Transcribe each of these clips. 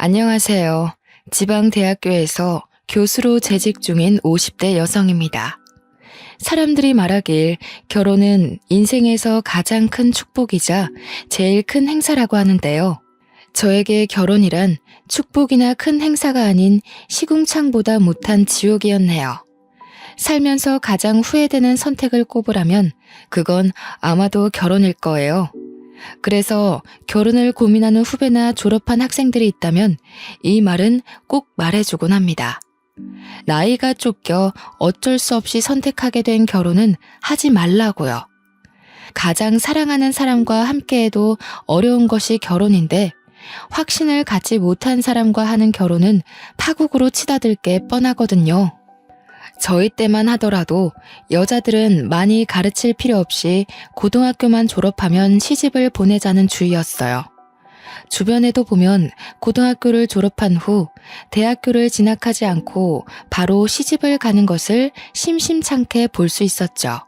안녕하세요. 지방대학교에서 교수로 재직 중인 50대 여성입니다. 사람들이 말하길 결혼은 인생에서 가장 큰 축복이자 제일 큰 행사라고 하는데요. 저에게 결혼이란 축복이나 큰 행사가 아닌 시궁창보다 못한 지옥이었네요. 살면서 가장 후회되는 선택을 꼽으라면 그건 아마도 결혼일 거예요. 그래서 결혼을 고민하는 후배나 졸업한 학생들이 있다면 이 말은 꼭 말해주곤 합니다. 나이가 쫓겨 어쩔 수 없이 선택하게 된 결혼은 하지 말라고요. 가장 사랑하는 사람과 함께해도 어려운 것이 결혼인데 확신을 갖지 못한 사람과 하는 결혼은 파국으로 치닫을 게 뻔하거든요. 저희 때만 하더라도 여자들은 많이 가르칠 필요 없이 고등학교만 졸업하면 시집을 보내자는 주의였어요. 주변에도 보면 고등학교를 졸업한 후 대학교를 진학하지 않고 바로 시집을 가는 것을 심심찮게 볼 수 있었죠.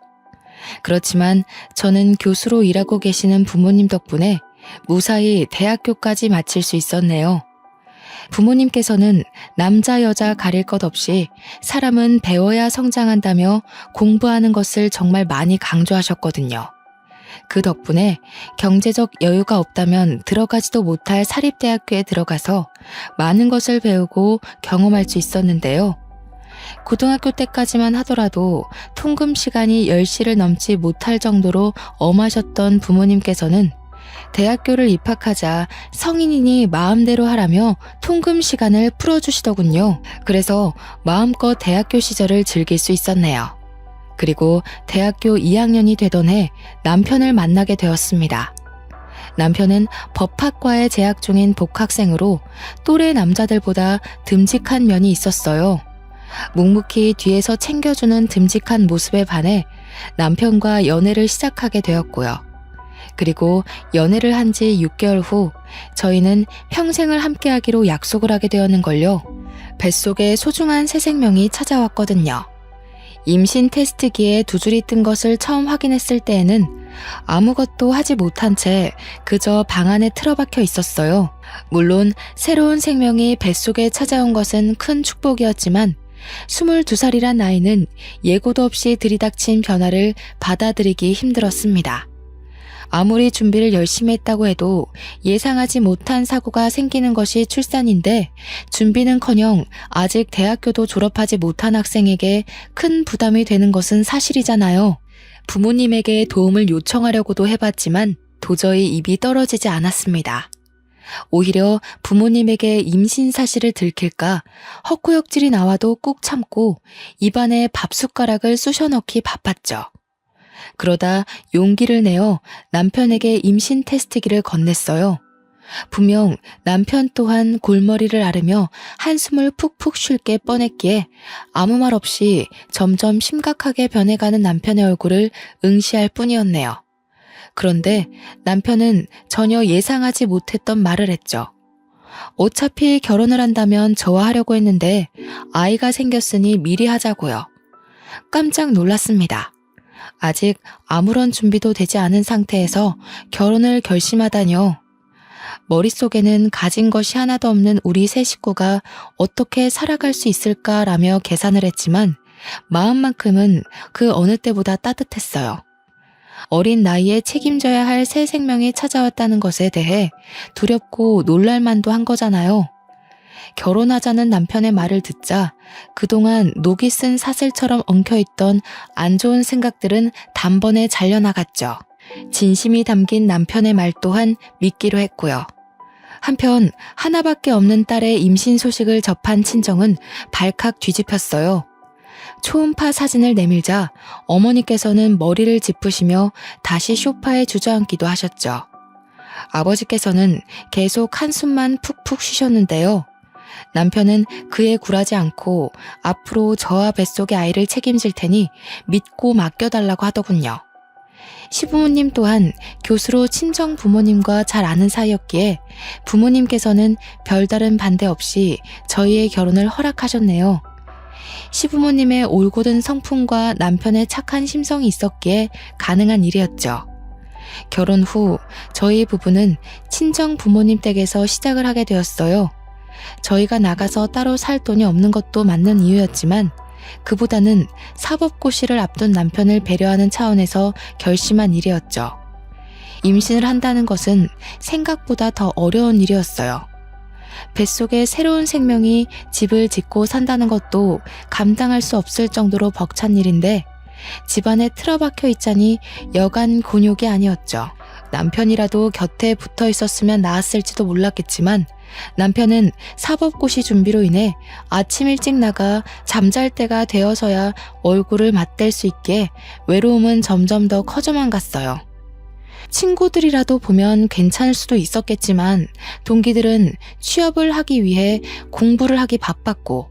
그렇지만 저는 교수로 일하고 계시는 부모님 덕분에 무사히 대학교까지 마칠 수 있었네요. 부모님께서는 남자 여자 가릴 것 없이 사람은 배워야 성장한다며 공부하는 것을 정말 많이 강조하셨거든요. 그 덕분에 경제적 여유가 없다면 들어가지도 못할 사립대학교에 들어가서 많은 것을 배우고 경험할 수 있었는데요. 고등학교 때까지만 하더라도 통금 시간이 10시를 넘지 못할 정도로 엄하셨던 부모님께서는 대학교를 입학하자 성인이니 마음대로 하라며 통금 시간을 풀어주시더군요. 그래서 마음껏 대학교 시절을 즐길 수 있었네요. 그리고 대학교 2학년이 되던 해 남편을 만나게 되었습니다. 남편은 법학과에 재학 중인 복학생으로 또래 남자들보다 듬직한 면이 있었어요. 묵묵히 뒤에서 챙겨주는 듬직한 모습에 반해 남편과 연애를 시작하게 되었고요. 그리고 연애를 한 지 6개월 후 저희는 평생을 함께하기로 약속을 하게 되었는걸요. 뱃속에 소중한 새 생명이 찾아왔거든요. 임신 테스트기에 두 줄이 뜬 것을 처음 확인했을 때에는 아무것도 하지 못한 채 그저 방 안에 틀어박혀 있었어요. 물론 새로운 생명이 뱃속에 찾아온 것은 큰 축복이었지만 22살이란 나이는 예고도 없이 들이닥친 변화를 받아들이기 힘들었습니다. 아무리 준비를 열심히 했다고 해도 예상하지 못한 사고가 생기는 것이 출산인데 준비는커녕 아직 대학교도 졸업하지 못한 학생에게 큰 부담이 되는 것은 사실이잖아요. 부모님에게 도움을 요청하려고도 해봤지만 도저히 입이 떨어지지 않았습니다. 오히려 부모님에게 임신 사실을 들킬까 헛구역질이 나와도 꾹 참고 입안에 밥숟가락을 쑤셔 넣기 바빴죠. 그러다 용기를 내어 남편에게 임신 테스트기를 건넸어요. 분명 남편 또한 골머리를 앓으며 한숨을 푹푹 쉴 게 뻔했기에 아무 말 없이 점점 심각하게 변해가는 남편의 얼굴을 응시할 뿐이었네요. 그런데 남편은 전혀 예상하지 못했던 말을 했죠. 어차피 결혼을 한다면 저와 하려고 했는데 아이가 생겼으니 미리 하자고요. 깜짝 놀랐습니다. 아직 아무런 준비도 되지 않은 상태에서 결혼을 결심하다뇨. 머릿속에는 가진 것이 하나도 없는 우리 세 식구가 어떻게 살아갈 수 있을까라며 계산을 했지만 마음만큼은 그 어느 때보다 따뜻했어요. 어린 나이에 책임져야 할 새 생명이 찾아왔다는 것에 대해 두렵고 놀랄만도 한 거잖아요. 결혼하자는 남편의 말을 듣자 그동안 녹이 쓴 사슬처럼 엉켜있던 안 좋은 생각들은 단번에 잘려나갔죠. 진심이 담긴 남편의 말 또한 믿기로 했고요. 한편 하나밖에 없는 딸의 임신 소식을 접한 친정은 발칵 뒤집혔어요. 초음파 사진을 내밀자 어머니께서는 머리를 짚으시며 다시 소파에 주저앉기도 하셨죠. 아버지께서는 계속 한숨만 푹푹 쉬셨는데요. 남편은 그에 굴하지 않고 앞으로 저와 뱃속의 아이를 책임질 테니 믿고 맡겨달라고 하더군요. 시부모님 또한 교수로 친정 부모님과 잘 아는 사이였기에 부모님께서는 별다른 반대 없이 저희의 결혼을 허락하셨네요. 시부모님의 올곧은 성품과 남편의 착한 심성이 있었기에 가능한 일이었죠. 결혼 후 저희 부부는 친정 부모님 댁에서 시작을 하게 되었어요. 저희가 나가서 따로 살 돈이 없는 것도 맞는 이유였지만 그보다는 사법고시를 앞둔 남편을 배려하는 차원에서 결심한 일이었죠. 임신을 한다는 것은 생각보다 더 어려운 일이었어요. 뱃속에 새로운 생명이 집을 짓고 산다는 것도 감당할 수 없을 정도로 벅찬 일인데 집안에 틀어박혀 있자니 여간 곤욕이 아니었죠. 남편이라도 곁에 붙어 있었으면 나았을지도 몰랐겠지만 남편은 사법고시 준비로 인해 아침 일찍 나가 잠잘 때가 되어서야 얼굴을 맞댈 수 있게 외로움은 점점 더 커져만 갔어요. 친구들이라도 보면 괜찮을 수도 있었겠지만 동기들은 취업을 하기 위해 공부를 하기 바빴고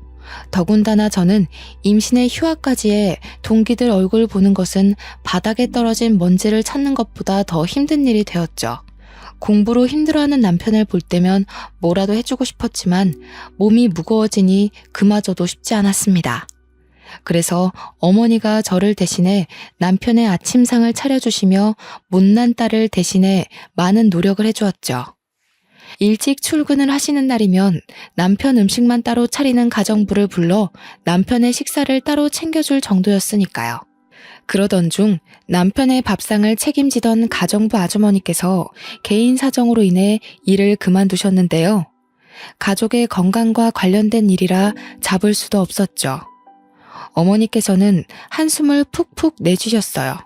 더군다나 저는 임신의 휴학까지에 동기들 얼굴 보는 것은 바닥에 떨어진 먼지를 찾는 것보다 더 힘든 일이 되었죠. 공부로 힘들어하는 남편을 볼 때면 뭐라도 해주고 싶었지만 몸이 무거워지니 그마저도 쉽지 않았습니다. 그래서 어머니가 저를 대신해 남편의 아침상을 차려주시며 못난 딸을 대신해 많은 노력을 해주었죠. 일찍 출근을 하시는 날이면 남편 음식만 따로 차리는 가정부를 불러 남편의 식사를 따로 챙겨줄 정도였으니까요. 그러던 중 남편의 밥상을 책임지던 가정부 아주머니께서 개인 사정으로 인해 일을 그만두셨는데요. 가족의 건강과 관련된 일이라 잡을 수도 없었죠. 어머니께서는 한숨을 푹푹 내쉬셨어요.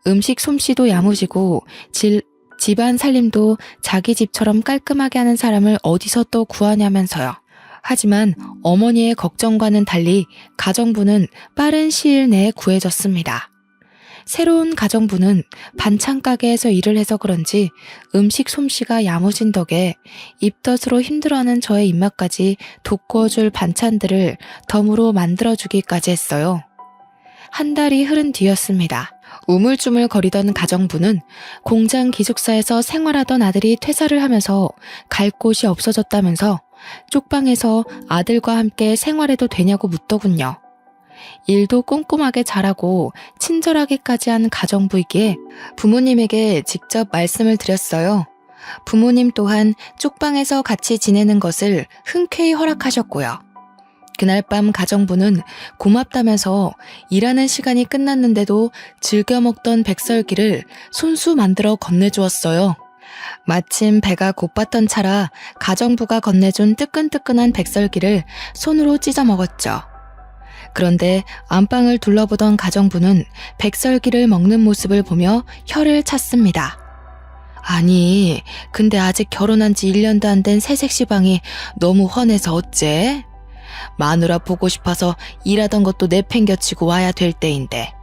음식 솜씨도 야무지고 집안 살림도 자기 집처럼 깔끔하게 하는 사람을 어디서 또 구하냐면서요. 하지만 어머니의 걱정과는 달리 가정부는 빠른 시일 내에 구해졌습니다. 새로운 가정부는 반찬 가게에서 일을 해서 그런지 음식 솜씨가 야무진 덕에 입덧으로 힘들어하는 저의 입맛까지 돋구어줄 반찬들을 덤으로 만들어주기까지 했어요. 한 달이 흐른 뒤였습니다. 우물쭈물 거리던 가정부는 공장 기숙사에서 생활하던 아들이 퇴사를 하면서 갈 곳이 없어졌다면서 쪽방에서 아들과 함께 생활해도 되냐고 묻더군요. 일도 꼼꼼하게 잘하고 친절하게까지 한 가정부이기에 부모님에게 직접 말씀을 드렸어요. 부모님 또한 쪽방에서 같이 지내는 것을 흔쾌히 허락하셨고요. 그날 밤 가정부는 고맙다면서 일하는 시간이 끝났는데도 즐겨 먹던 백설기를 손수 만들어 건네주었어요. 마침 배가 고팠던 차라 가정부가 건네준 뜨끈뜨끈한 백설기를 손으로 찢어 먹었죠. 그런데 안방을 둘러보던 가정부는 백설기를 먹는 모습을 보며 혀를 찼습니다. 아니, 근데 아직 결혼한 지 1년도 안 된 새색시방이 너무 훤해서 어째? 마누라 보고 싶어서 일하던 것도 내팽겨치고 와야 될 때인데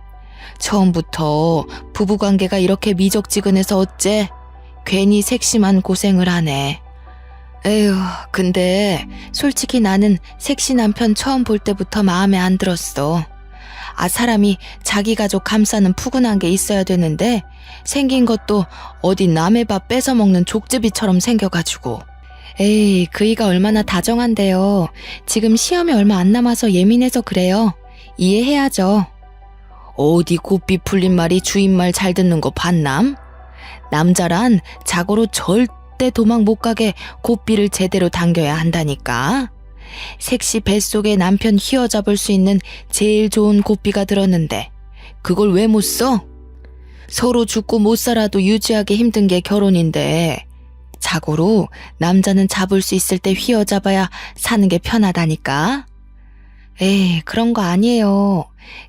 처음부터 부부관계가 이렇게 미적지근해서 어째? 괜히 색심한 고생을 하네. 에휴, 근데 솔직히 나는 색시 남편 처음 볼 때부터 마음에 안 들었어. 사람이 자기 가족 감싸는 푸근한 게 있어야 되는데 생긴 것도 어디 남의 밥 뺏어 먹는 족제비처럼 생겨가지고. 에이, 그이가 얼마나 다정한데요. 지금 시험이 얼마 안 남아서 예민해서 그래요. 이해해야죠. 어디 곱비 풀린 말이 주인 말 잘 듣는 거 봤남? 남자란 자고로 절대 도망 못 가게 곱비를 제대로 당겨야 한다니까. 색시 뱃속에 남편 휘어잡을 수 있는 제일 좋은 곱비가 들었는데 그걸 왜 못 써? 서로 죽고 못 살아도 유지하기 힘든 게 결혼인데 자고로 남자는 잡을 수 있을 때 휘어잡아야 사는 게 편하다니까. 에이, 그런 거 아니에요.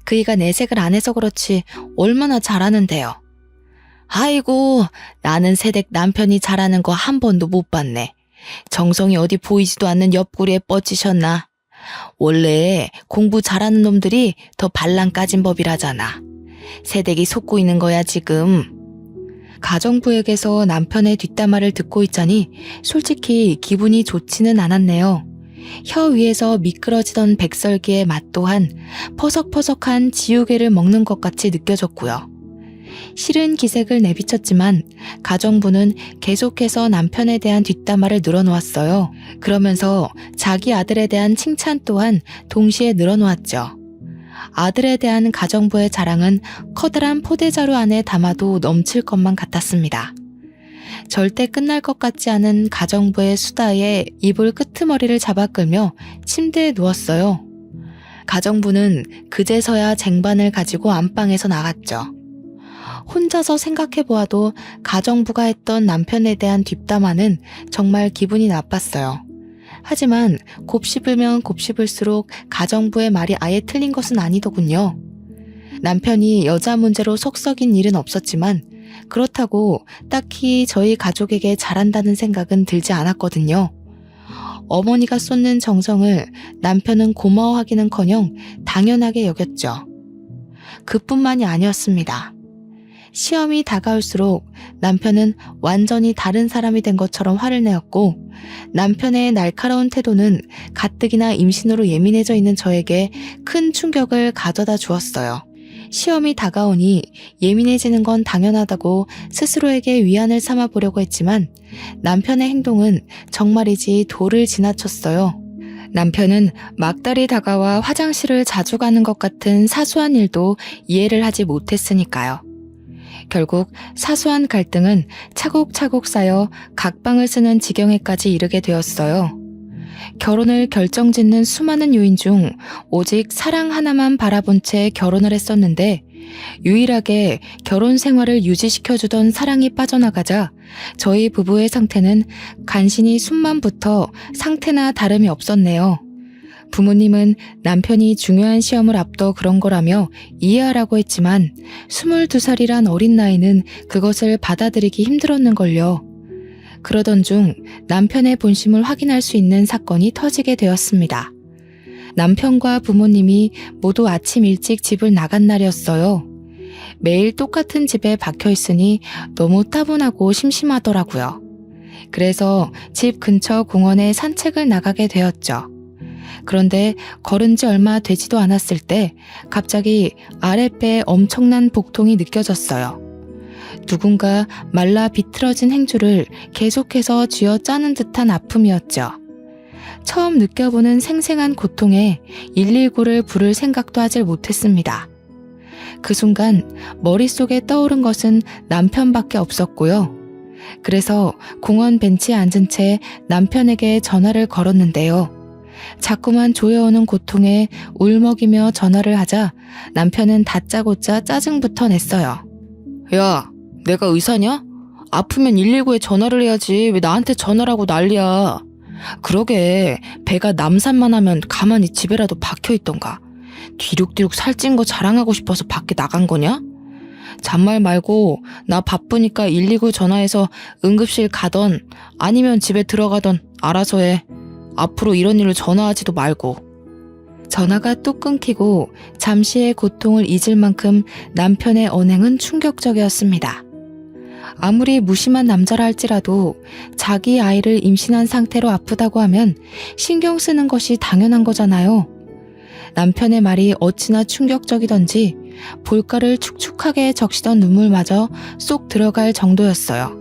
그이가 내색을 안 해서 그렇지 얼마나 잘하는데요. 아이고, 나는 새댁 남편이 잘하는 거 한 번도 못 봤네. 정성이 어디 보이지도 않는 옆구리에 뻗치셨나. 원래 공부 잘하는 놈들이 더 발랑 까진 법이라잖아. 새댁이 속고 있는 거야 지금. 가정부에게서 남편의 뒷담화를 듣고 있자니 솔직히 기분이 좋지는 않았네요. 혀 위에서 미끄러지던 백설기의 맛 또한 퍼석퍼석한 지우개를 먹는 것 같이 느껴졌고요. 싫은 기색을 내비쳤지만 가정부는 계속해서 남편에 대한 뒷담화를 늘어놓았어요. 그러면서 자기 아들에 대한 칭찬 또한 동시에 늘어놓았죠. 아들에 대한 가정부의 자랑은 커다란 포대자루 안에 담아도 넘칠 것만 같았습니다. 절대 끝날 것 같지 않은 가정부의 수다에 이불 끄트머리를 잡아 끌며 침대에 누웠어요. 가정부는 그제서야 쟁반을 가지고 안방에서 나갔죠. 혼자서 생각해보아도 가정부가 했던 남편에 대한 뒷담화는 정말 기분이 나빴어요. 하지만 곱씹으면 곱씹을수록 가정부의 말이 아예 틀린 것은 아니더군요. 남편이 여자 문제로 속 썩인 일은 없었지만 그렇다고 딱히 저희 가족에게 잘한다는 생각은 들지 않았거든요. 어머니가 쏟는 정성을 남편은 고마워하기는커녕 당연하게 여겼죠. 그뿐만이 아니었습니다. 시험이 다가올수록 남편은 완전히 다른 사람이 된 것처럼 화를 내었고 남편의 날카로운 태도는 가뜩이나 임신으로 예민해져 있는 저에게 큰 충격을 가져다 주었어요. 시험이 다가오니 예민해지는 건 당연하다고 스스로에게 위안을 삼아 보려고 했지만 남편의 행동은 정말이지 도를 지나쳤어요. 남편은 막달이 다가와 화장실을 자주 가는 것 같은 사소한 일도 이해를 하지 못했으니까요. 결국 사소한 갈등은 차곡차곡 쌓여 각방을 쓰는 지경에까지 이르게 되었어요. 결혼을 결정짓는 수많은 요인 중 오직 사랑 하나만 바라본 채 결혼을 했었는데 유일하게 결혼 생활을 유지시켜주던 사랑이 빠져나가자 저희 부부의 상태는 간신히 숨만 붙어 상태나 다름이 없었네요. 부모님은 남편이 중요한 시험을 앞둬 그런 거라며 이해하라고 했지만 22살이란 어린 나이는 그것을 받아들이기 힘들었는걸요. 그러던 중 남편의 본심을 확인할 수 있는 사건이 터지게 되었습니다. 남편과 부모님이 모두 아침 일찍 집을 나간 날이었어요. 매일 똑같은 집에 박혀 있으니 너무 따분하고 심심하더라고요. 그래서 집 근처 공원에 산책을 나가게 되었죠. 그런데 걸은 지 얼마 되지도 않았을 때 갑자기 아랫배에 엄청난 복통이 느껴졌어요. 누군가 말라 비틀어진 행주를 계속해서 쥐어짜는 듯한 아픔이었죠. 처음 느껴보는 생생한 고통에 119를 부를 생각도 하질 못했습니다. 그 순간 머릿속에 떠오른 것은 남편밖에 없었고요. 그래서 공원 벤치에 앉은 채 남편에게 전화를 걸었는데요. 자꾸만 조여오는 고통에 울먹이며 전화를 하자 남편은 다짜고짜 짜증부터 냈어요. 야, 내가 의사냐? 아프면 119에 전화를 해야지 왜 나한테 전화를 하고 난리야. 그러게 배가 남산만 하면 가만히 집에라도 박혀있던가. 뒤룩뒤룩 살찐 거 자랑하고 싶어서 밖에 나간 거냐? 잔말 말고 나 바쁘니까 119 전화해서 응급실 가던 아니면 집에 들어가던 알아서 해. 앞으로 이런 일로 전화하지도 말고. 전화가 뚝 끊기고 잠시의 고통을 잊을 만큼 남편의 언행은 충격적이었습니다. 아무리 무심한 남자라 할지라도 자기 아이를 임신한 상태로 아프다고 하면 신경 쓰는 것이 당연한 거잖아요. 남편의 말이 어찌나 충격적이던지 볼가를 축축하게 적시던 눈물마저 쏙 들어갈 정도였어요.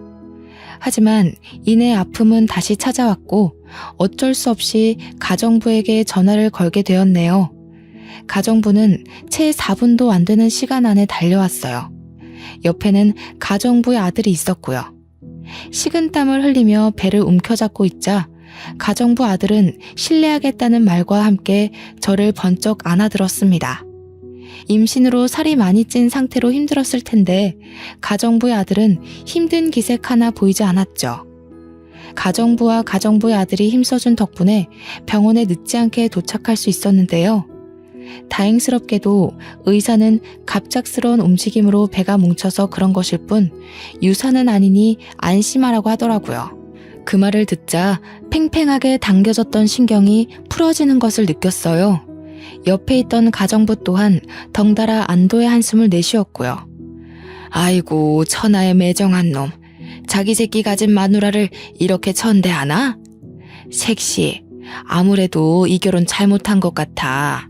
하지만 이내 아픔은 다시 찾아왔고 어쩔 수 없이 가정부에게 전화를 걸게 되었네요. 가정부는 채 4분도 안 되는 시간 안에 달려왔어요. 옆에는 가정부의 아들이 있었고요. 식은땀을 흘리며 배를 움켜잡고 있자 가정부 아들은 실례하겠다는 말과 함께 저를 번쩍 안아들었습니다. 임신으로 살이 많이 찐 상태로 힘들었을 텐데 가정부의 아들은 힘든 기색 하나 보이지 않았죠. 가정부와 가정부의 아들이 힘써준 덕분에 병원에 늦지 않게 도착할 수 있었는데요. 다행스럽게도 의사는 갑작스러운 움직임으로 배가 뭉쳐서 그런 것일 뿐 유산은 아니니 안심하라고 하더라고요. 그 말을 듣자 팽팽하게 당겨졌던 신경이 풀어지는 것을 느꼈어요. 옆에 있던 가정부 또한 덩달아 안도의 한숨을 내쉬었고요. 아이고 천하의 매정한 놈. 자기 새끼 가진 마누라를 이렇게 천대하나? 색시, 아무래도 이 결혼 잘못한 것 같아.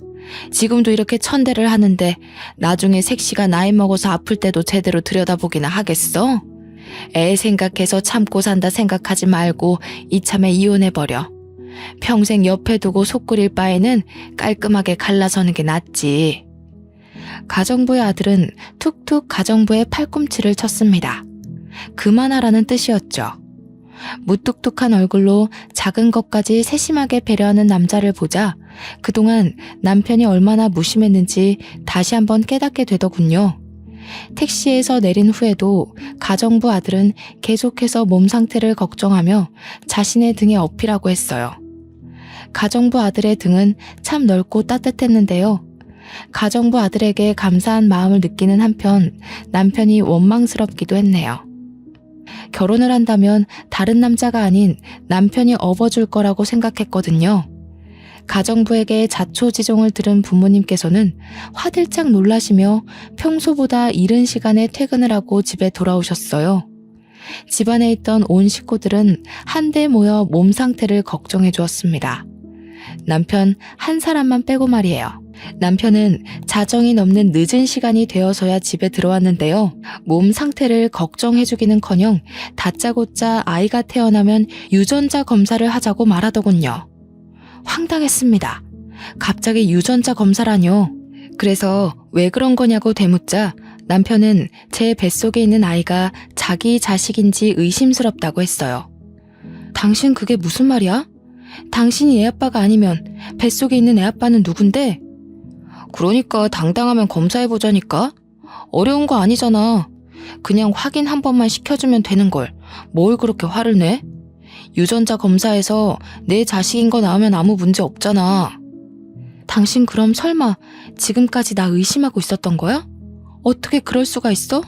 지금도 이렇게 천대를 하는데 나중에 색시가 나이 먹어서 아플 때도 제대로 들여다보기나 하겠어? 애 생각해서 참고 산다 생각하지 말고 이참에 이혼해버려. 평생 옆에 두고 속 끓일 바에는 깔끔하게 갈라서는 게 낫지. 가정부의 아들은 툭툭 가정부의 팔꿈치를 쳤습니다. 그만하라는 뜻이었죠. 무뚝뚝한 얼굴로 작은 것까지 세심하게 배려하는 남자를 보자 그동안 남편이 얼마나 무심했는지 다시 한번 깨닫게 되더군요. 택시에서 내린 후에도 가정부 아들은 계속해서 몸 상태를 걱정하며 자신의 등에 어필하고 했어요. 가정부 아들의 등은 참 넓고 따뜻했는데요. 가정부 아들에게 감사한 마음을 느끼는 한편 남편이 원망스럽기도 했네요. 결혼을 한다면 다른 남자가 아닌 남편이 업어줄 거라고 생각했거든요. 가정부에게 자초지종을 들은 부모님께서는 화들짝 놀라시며 평소보다 이른 시간에 퇴근을 하고 집에 돌아오셨어요. 집안에 있던 온 식구들은 한데 모여 몸 상태를 걱정해 주었습니다. 남편 한 사람만 빼고 말이에요. 남편은 자정이 넘는 늦은 시간이 되어서야 집에 들어왔는데요. 몸 상태를 걱정해주기는커녕 다짜고짜 아이가 태어나면 유전자 검사를 하자고 말하더군요. 황당했습니다. 갑자기 유전자 검사라뇨. 그래서 왜 그런 거냐고 되묻자 남편은 제 뱃속에 있는 아이가 자기 자식인지 의심스럽다고 했어요. 당신 그게 무슨 말이야? 당신이 애 아빠가 아니면 뱃속에 있는 애 아빠는 누군데? 그러니까 당당하면 검사해보자니까. 어려운 거 아니잖아. 그냥 확인 한 번만 시켜주면 되는 걸. 뭘 그렇게 화를 내? 유전자 검사에서 내 자식인 거 나오면 아무 문제 없잖아. 당신 그럼 설마 지금까지 나 의심하고 있었던 거야? 어떻게 그럴 수가 있어?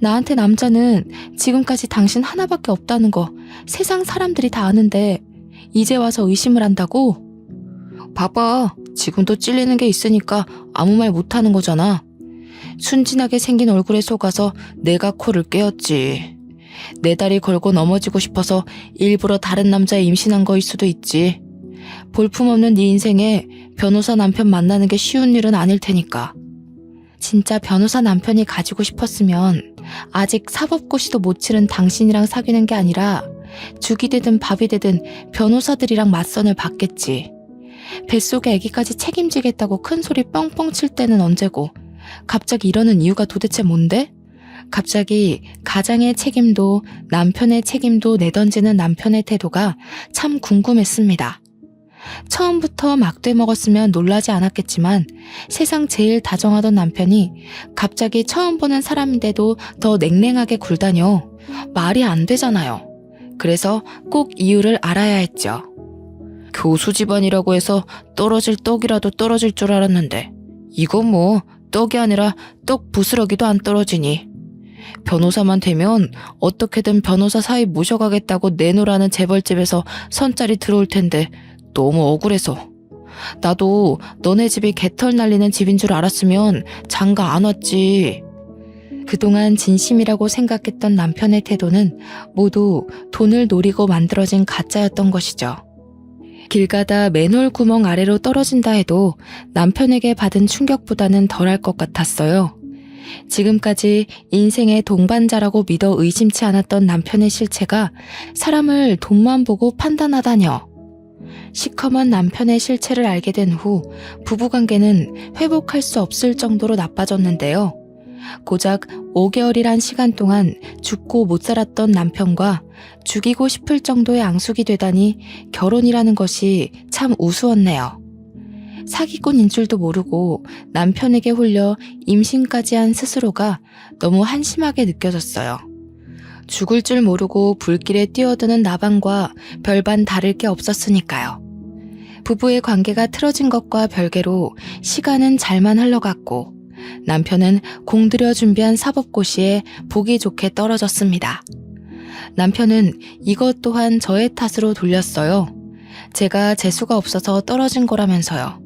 나한테 남자는 지금까지 당신 하나밖에 없다는 거 세상 사람들이 다 아는데 이제 와서 의심을 한다고? 봐봐. 지금도 찔리는 게 있으니까 아무 말 못하는 거잖아. 순진하게 생긴 얼굴에 속아서 내가 코를 꿰었지. 내 다리 걸고 넘어지고 싶어서 일부러 다른 남자에 임신한 거일 수도 있지. 볼품없는 네 인생에 변호사 남편 만나는 게 쉬운 일은 아닐 테니까. 진짜 변호사 남편이 가지고 싶었으면 아직 사법고시도 못 치른 당신이랑 사귀는 게 아니라 죽이 되든 밥이 되든 변호사들이랑 맞선을 받겠지. 뱃속에 아기까지 책임지겠다고 큰 소리 뻥뻥 칠 때는 언제고 갑자기 이러는 이유가 도대체 뭔데? 갑자기 가장의 책임도 남편의 책임도 내던지는 남편의 태도가 참 궁금했습니다. 처음부터 막대 먹었으면 놀라지 않았겠지만 세상 제일 다정하던 남편이 갑자기 처음 보는 사람인데도 더 냉랭하게 굴다뇨. 말이 안 되잖아요. 그래서 꼭 이유를 알아야 했죠. 교수 집안이라고 해서 떨어질 떡이라도 떨어질 줄 알았는데 이건 뭐 떡이 아니라 떡 부스러기도 안 떨어지니. 변호사만 되면 어떻게든 변호사 사이 모셔가겠다고 내놓으라는 재벌집에서 선짜리 들어올 텐데 너무 억울해서. 나도 너네 집이 개털 날리는 집인 줄 알았으면 장가 안 왔지. 그동안 진심이라고 생각했던 남편의 태도는 모두 돈을 노리고 만들어진 가짜였던 것이죠. 길 가다 맨홀 구멍 아래로 떨어진다 해도 남편에게 받은 충격보다는 덜할 것 같았어요. 지금까지 인생의 동반자라고 믿어 의심치 않았던 남편의 실체가 사람을 돈만 보고 판단하다뇨. 시커먼 남편의 실체를 알게 된 후 부부관계는 회복할 수 없을 정도로 나빠졌는데요. 고작 5개월이란 시간 동안 죽고 못 살았던 남편과 죽이고 싶을 정도의 앙숙이 되다니 결혼이라는 것이 참 우스웠네요. 사기꾼인 줄도 모르고 남편에게 홀려 임신까지 한 스스로가 너무 한심하게 느껴졌어요. 죽을 줄 모르고 불길에 뛰어드는 나방과 별반 다를 게 없었으니까요. 부부의 관계가 틀어진 것과 별개로 시간은 잘만 흘러갔고 남편은 공들여 준비한 사법고시에 보기 좋게 떨어졌습니다. 남편은 이것 또한 저의 탓으로 돌렸어요. 제가 재수가 없어서 떨어진 거라면서요.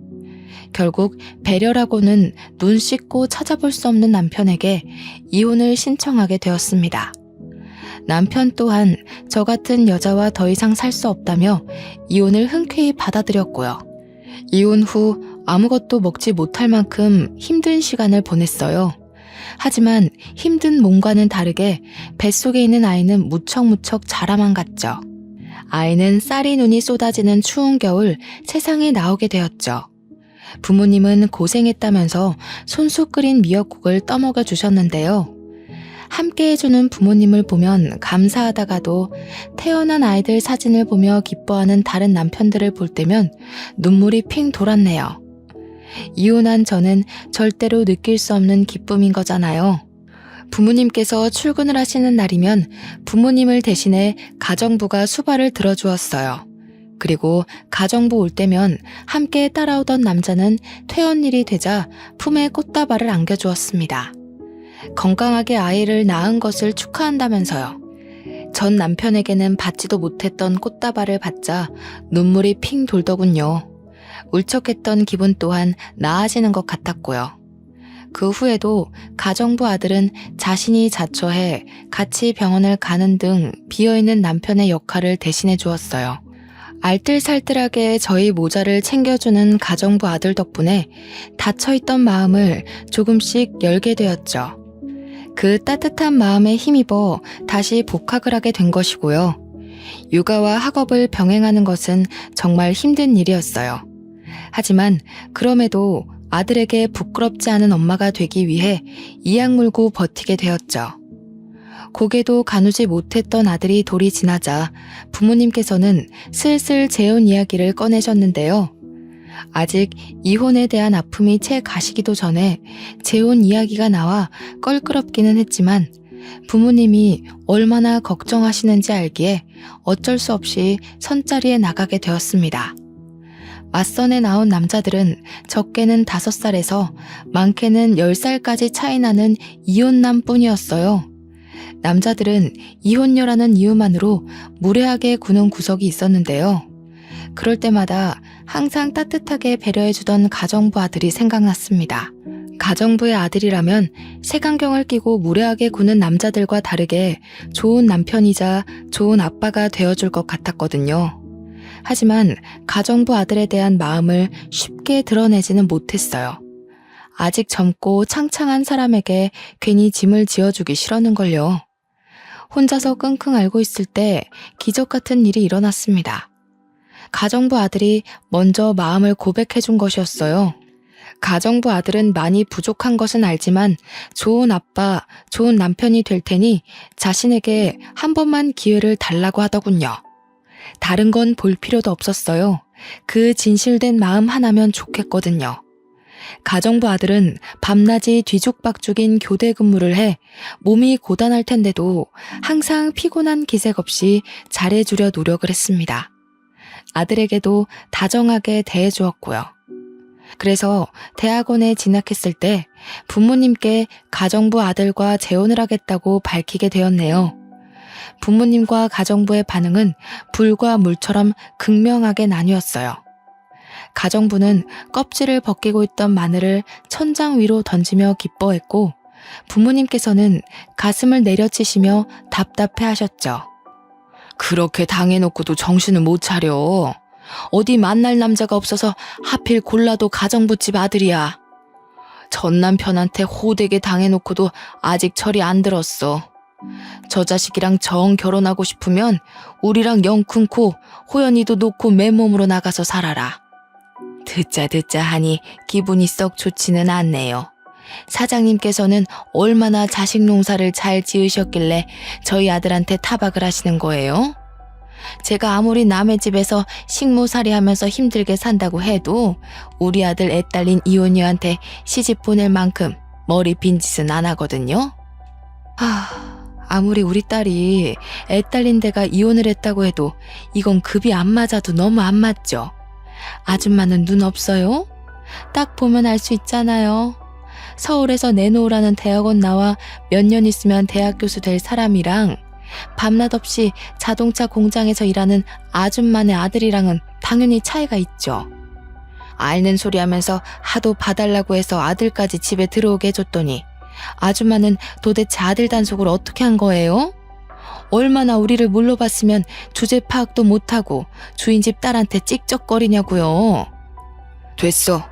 결국 배려라고는 눈 씻고 찾아볼 수 없는 남편에게 이혼을 신청하게 되었습니다. 남편 또한 저 같은 여자와 더 이상 살 수 없다며 이혼을 흔쾌히 받아들였고요. 이혼 후 아무것도 먹지 못할 만큼 힘든 시간을 보냈어요. 하지만 힘든 몸과는 다르게 뱃속에 있는 아이는 무척무척 자라만 갔죠. 아이는 쌀이 눈이 쏟아지는 추운 겨울 세상에 나오게 되었죠. 부모님은 고생했다면서 손수 끓인 미역국을 떠먹여 주셨는데요. 함께 해주는 부모님을 보면 감사하다가도 태어난 아이들 사진을 보며 기뻐하는 다른 남편들을 볼 때면 눈물이 핑 돌았네요. 이혼한 저는 절대로 느낄 수 없는 기쁨인 거잖아요. 부모님께서 출근을 하시는 날이면 부모님을 대신해 가정부가 수발을 들어주었어요. 그리고 가정부 올 때면 함께 따라오던 남자는 퇴원일이 되자 품에 꽃다발을 안겨주었습니다. 건강하게 아이를 낳은 것을 축하한다면서요. 전 남편에게는 받지도 못했던 꽃다발을 받자 눈물이 핑 돌더군요. 울적했던 기분 또한 나아지는 것 같았고요. 그 후에도 가정부 아들은 자신이 자처해 같이 병원을 가는 등 비어있는 남편의 역할을 대신해 주었어요. 알뜰살뜰하게 저희 모자를 챙겨주는 가정부 아들 덕분에 닫혀있던 마음을 조금씩 열게 되었죠. 그 따뜻한 마음에 힘입어 다시 복학을 하게 된 것이고요. 육아와 학업을 병행하는 것은 정말 힘든 일이었어요. 하지만 그럼에도 아들에게 부끄럽지 않은 엄마가 되기 위해 이악 물고 버티게 되었죠. 고개도 가누지 못했던 아들이 돌이 지나자 부모님께서는 슬슬 재혼 이야기를 꺼내셨는데요. 아직 이혼에 대한 아픔이 채 가시기도 전에 재혼 이야기가 나와 껄끄럽기는 했지만 부모님이 얼마나 걱정하시는지 알기에 어쩔 수 없이 선자리에 나가게 되었습니다. 맞선에 나온 남자들은 적게는 5살에서 많게는 10살까지 차이 나는 이혼남 뿐이었어요. 남자들은 이혼녀라는 이유만으로 무례하게 구는 구석이 있었는데요. 그럴 때마다 항상 따뜻하게 배려해주던 가정부 아들이 생각났습니다. 가정부의 아들이라면 색안경을 끼고 무례하게 구는 남자들과 다르게 좋은 남편이자 좋은 아빠가 되어줄 것 같았거든요. 하지만 가정부 아들에 대한 마음을 쉽게 드러내지는 못했어요. 아직 젊고 창창한 사람에게 괜히 짐을 지어주기 싫었는걸요. 혼자서 끙끙 앓고 있을 때 기적 같은 일이 일어났습니다. 가정부 아들이 먼저 마음을 고백해준 것이었어요. 가정부 아들은 많이 부족한 것은 알지만 좋은 아빠, 좋은 남편이 될 테니 자신에게 한 번만 기회를 달라고 하더군요. 다른 건 볼 필요도 없었어요. 그 진실된 마음 하나면 좋겠거든요. 가정부 아들은 밤낮이 뒤죽박죽인 교대 근무를 해 몸이 고단할 텐데도 항상 피곤한 기색 없이 잘해주려 노력을 했습니다. 아들에게도 다정하게 대해주었고요. 그래서 대학원에 진학했을 때 부모님께 가정부 아들과 재혼을 하겠다고 밝히게 되었네요. 부모님과 가정부의 반응은 불과 물처럼 극명하게 나뉘었어요. 가정부는 껍질을 벗기고 있던 마늘을 천장 위로 던지며 기뻐했고 부모님께서는 가슴을 내려치시며 답답해하셨죠. 그렇게 당해놓고도 정신을 못 차려. 어디 만날 남자가 없어서 하필 골라도 가정부집 아들이야. 전 남편한테 호되게 당해놓고도 아직 철이 안 들었어. 저 자식이랑 정 결혼하고 싶으면 우리랑 영 끊고 호연이도 놓고 맨몸으로 나가서 살아라. 듣자 하니 기분이 썩 좋지는 않네요. 사장님께서는 얼마나 자식 농사를 잘 지으셨길래 저희 아들한테 타박을 하시는 거예요? 제가 아무리 남의 집에서 식모살이 하면서 힘들게 산다고 해도 우리 아들 애 딸린 이혼녀한테 시집 보낼 만큼 머리 빈 짓은 안 하거든요. 아무리 우리 딸이 애 딸린 데가 이혼을 했다고 해도 이건 급이 안 맞아도 너무 안 맞죠? 아줌마는 눈 없어요? 딱 보면 알 수 있잖아요. 서울에서 내놓으라는 대학원 나와 몇 년 있으면 대학 교수 될 사람이랑 밤낮 없이 자동차 공장에서 일하는 아줌마네 아들이랑은 당연히 차이가 있죠. 앓는 소리 하면서 하도 봐달라고 해서 아들까지 집에 들어오게 해줬더니 아줌마는 도대체 아들 단속을 어떻게 한 거예요? 얼마나 우리를 물러봤으면 주제 파악도 못하고 주인집 딸한테 찍적거리냐고요. 됐어.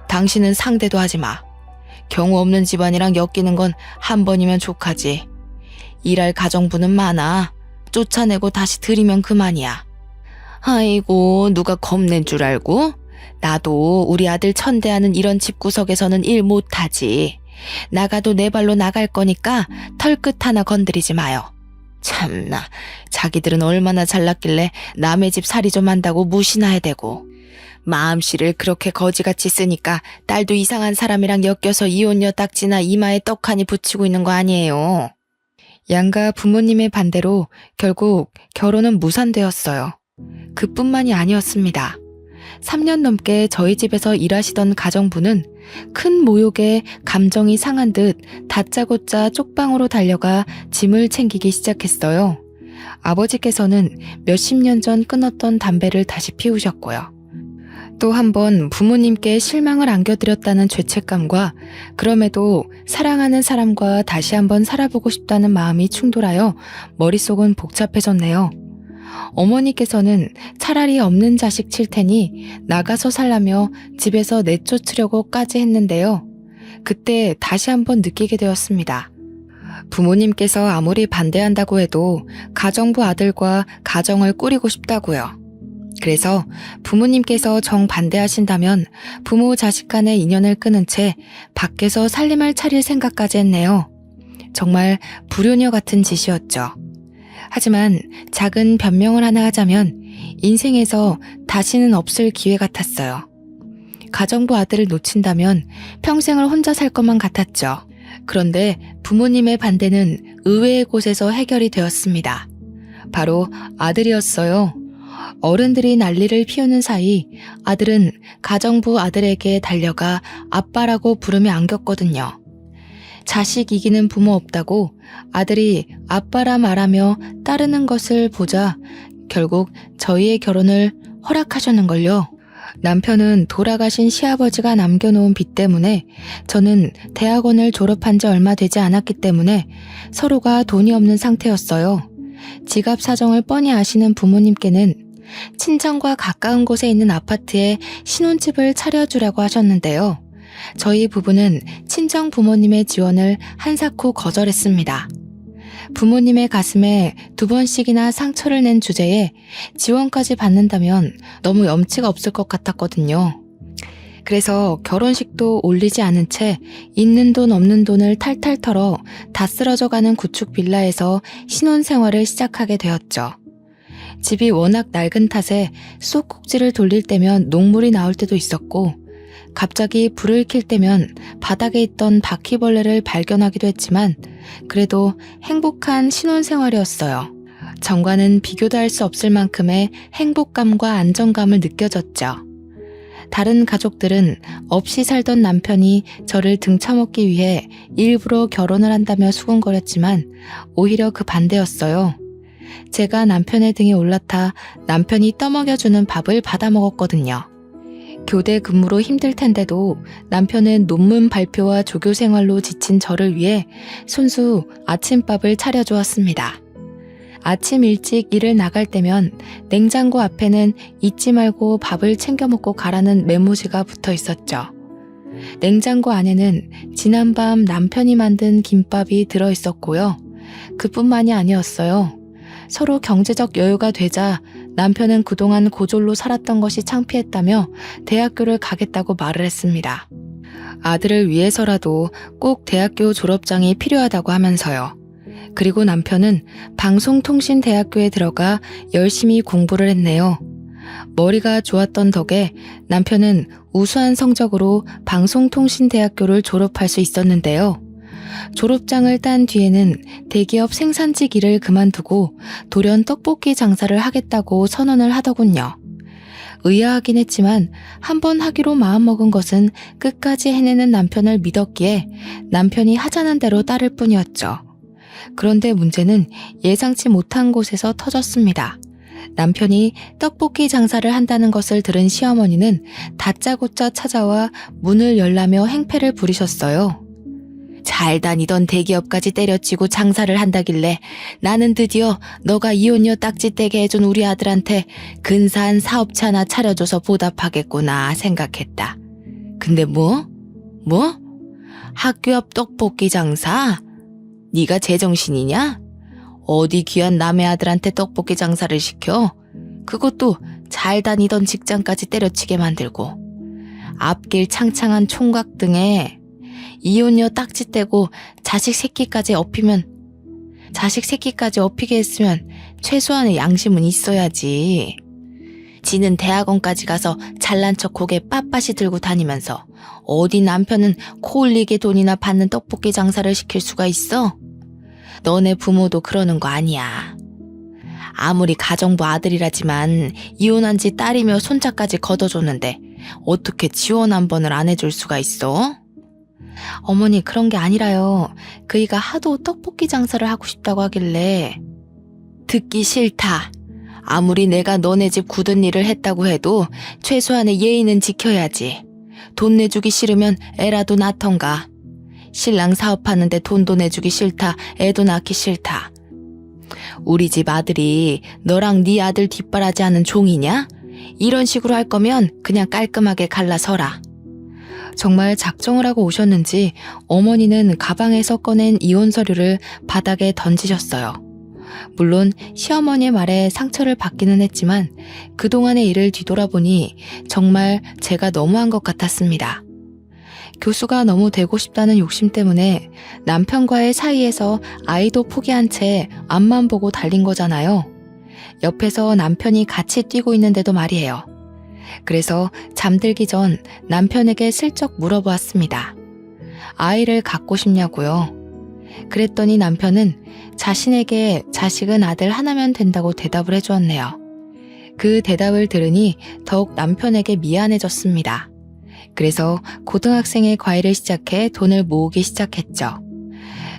당신은 상대도 하지 마. 경우 없는 집안이랑 엮이는 건 한 번이면 족하지. 일할 가정부는 많아. 쫓아내고 다시 들이면 그만이야. 아이고, 누가 겁낸 줄 알고? 나도 우리 아들 천대하는 이런 집구석에서는 일 못하지. 나가도 내 발로 나갈 거니까 털끝 하나 건드리지 마요. 참나, 자기들은 얼마나 잘났길래 남의 집 살이 좀 한다고 무시나 해대고. 마음씨를 그렇게 거지같이 쓰니까 딸도 이상한 사람이랑 엮여서 이혼녀 딱지나 이마에 떡하니 붙이고 있는 거 아니에요. 양가 부모님의 반대로 결국 결혼은 무산되었어요. 그뿐만이 아니었습니다. 3년 넘게 저희 집에서 일하시던 가정부는 큰 모욕에 감정이 상한 듯 다짜고짜 쪽방으로 달려가 짐을 챙기기 시작했어요. 아버지께서는 몇십 년 전 끊었던 담배를 다시 피우셨고요. 또 한 번 부모님께 실망을 안겨드렸다는 죄책감과 그럼에도 사랑하는 사람과 다시 한번 살아보고 싶다는 마음이 충돌하여 머릿속은 복잡해졌네요. 어머니께서는 차라리 없는 자식 칠 테니 나가서 살라며 집에서 내쫓으려고까지 했는데요. 그때 다시 한번 느끼게 되었습니다. 부모님께서 아무리 반대한다고 해도 가정부 아들과 가정을 꾸리고 싶다고요. 그래서 부모님께서 정반대하신다면 부모 자식 간의 인연을 끊은 채 밖에서 살림을 차릴 생각까지 했네요. 정말 불효녀 같은 짓이었죠. 하지만 작은 변명을 하나 하자면 인생에서 다시는 없을 기회 같았어요. 가정부 아들을 놓친다면 평생을 혼자 살 것만 같았죠. 그런데 부모님의 반대는 의외의 곳에서 해결이 되었습니다. 바로 아들이었어요. 어른들이 난리를 피우는 사이 아들은 가정부 아들에게 달려가 아빠라고 부르며 안겼거든요. 자식 이기는 부모 없다고 아들이 아빠라 말하며 따르는 것을 보자 결국 저희의 결혼을 허락하셨는걸요. 남편은 돌아가신 시아버지가 남겨놓은 빚 때문에 저는 대학원을 졸업한 지 얼마 되지 않았기 때문에 서로가 돈이 없는 상태였어요. 지갑 사정을 뻔히 아시는 부모님께는 친정과 가까운 곳에 있는 아파트에 신혼집을 차려주라고 하셨는데요. 저희 부부는 친정 부모님의 지원을 한사코 거절했습니다. 부모님의 가슴에 2번씩이나 상처를 낸 주제에 지원까지 받는다면 너무 염치가 없을 것 같았거든요. 그래서 결혼식도 올리지 않은 채 있는 돈 없는 돈을 탈탈 털어 다 쓰러져가는 구축 빌라에서 신혼생활을 시작하게 되었죠. 집이 워낙 낡은 탓에 쑥꼭지를 돌릴 때면 녹물이 나올 때도 있었고 갑자기 불을 켤 때면 바닥에 있던 바퀴벌레를 발견하기도 했지만 그래도 행복한 신혼생활이었어요. 전과는 비교도 할 수 없을 만큼의 행복감과 안정감을 느껴졌죠. 다른 가족들은 없이 살던 남편이 저를 등쳐먹기 위해 일부러 결혼을 한다며 수군거렸지만 오히려 그 반대였어요. 제가 남편의 등에 올라타 남편이 떠먹여주는 밥을 받아 먹었거든요. 교대 근무로 힘들 텐데도 남편은 논문 발표와 조교 생활로 지친 저를 위해 손수 아침밥을 차려주었습니다. 아침 일찍 일을 나갈 때면 냉장고 앞에는 잊지 말고 밥을 챙겨 먹고 가라는 메모지가 붙어 있었죠. 냉장고 안에는 지난밤 남편이 만든 김밥이 들어 있었고요. 그뿐만이 아니었어요. 서로 경제적 여유가 되자 남편은 그동안 고졸로 살았던 것이 창피했다며 대학교를 가겠다고 말을 했습니다. 아들을 위해서라도 꼭 대학교 졸업장이 필요하다고 하면서요. 그리고 남편은 방송통신대학교에 들어가 열심히 공부를 했네요. 머리가 좋았던 덕에 남편은 우수한 성적으로 방송통신대학교를 졸업할 수 있었는데요. 졸업장을 딴 뒤에는 대기업 생산직 일을 그만두고 돌연 떡볶이 장사를 하겠다고 선언을 하더군요. 의아하긴 했지만 한번 하기로 마음먹은 것은 끝까지 해내는 남편을 믿었기에 남편이 하자는 대로 따를 뿐이었죠. 그런데 문제는 예상치 못한 곳에서 터졌습니다. 남편이 떡볶이 장사를 한다는 것을 들은 시어머니는 다짜고짜 찾아와 문을 열라며 행패를 부리셨어요. 잘 다니던 대기업까지 때려치고 장사를 한다길래 나는 드디어 너가 이혼녀 딱지 떼게 해준 우리 아들한테 근사한 사업체 하나 차려줘서 보답하겠구나 생각했다. 근데 뭐? 학교 앞 떡볶이 장사? 네가 제정신이냐? 어디 귀한 남의 아들한테 떡볶이 장사를 시켜? 그것도 잘 다니던 직장까지 때려치게 만들고 앞길 창창한 총각 등에 이혼녀 딱지 떼고 자식 새끼까지 업히게 했으면 최소한의 양심은 있어야지. 지는 대학원까지 가서 잘난 척 고개 빳빳이 들고 다니면서 어디 남편은 코 흘리게 돈이나 받는 떡볶이 장사를 시킬 수가 있어? 너네 부모도 그러는 거 아니야. 아무리 가정부 아들이라지만 이혼한 지 딸이며 손자까지 걷어줬는데 어떻게 지원 한 번을 안 해줄 수가 있어? 어머니, 그런 게 아니라요. 그이가 하도 떡볶이 장사를 하고 싶다고 하길래. 듣기 싫다. 아무리 내가 너네 집 굳은 일을 했다고 해도 최소한의 예의는 지켜야지. 돈 내주기 싫으면 애라도 낳던가. 신랑 사업하는데 돈도 내주기 싫다. 애도 낳기 싫다. 우리 집 아들이 너랑 네 아들 뒷바라지하는 종이냐? 이런 식으로 할 거면 그냥 깔끔하게 갈라서라. 정말 작정을 하고 오셨는지 어머니는 가방에서 꺼낸 이혼 서류를 바닥에 던지셨어요. 물론 시어머니의 말에 상처를 받기는 했지만 그동안의 일을 뒤돌아보니 정말 제가 너무한 것 같았습니다. 교수가 너무 되고 싶다는 욕심 때문에 남편과의 사이에서 아이도 포기한 채 앞만 보고 달린 거잖아요. 옆에서 남편이 같이 뛰고 있는데도 말이에요. 그래서 잠들기 전 남편에게 슬쩍 물어보았습니다. 아이를 갖고 싶냐고요? 그랬더니 남편은 자신에게 자식은 아들 하나면 된다고 대답을 해주었네요. 그 대답을 들으니 더욱 남편에게 미안해졌습니다. 그래서 고등학생의 과외를 시작해 돈을 모으기 시작했죠.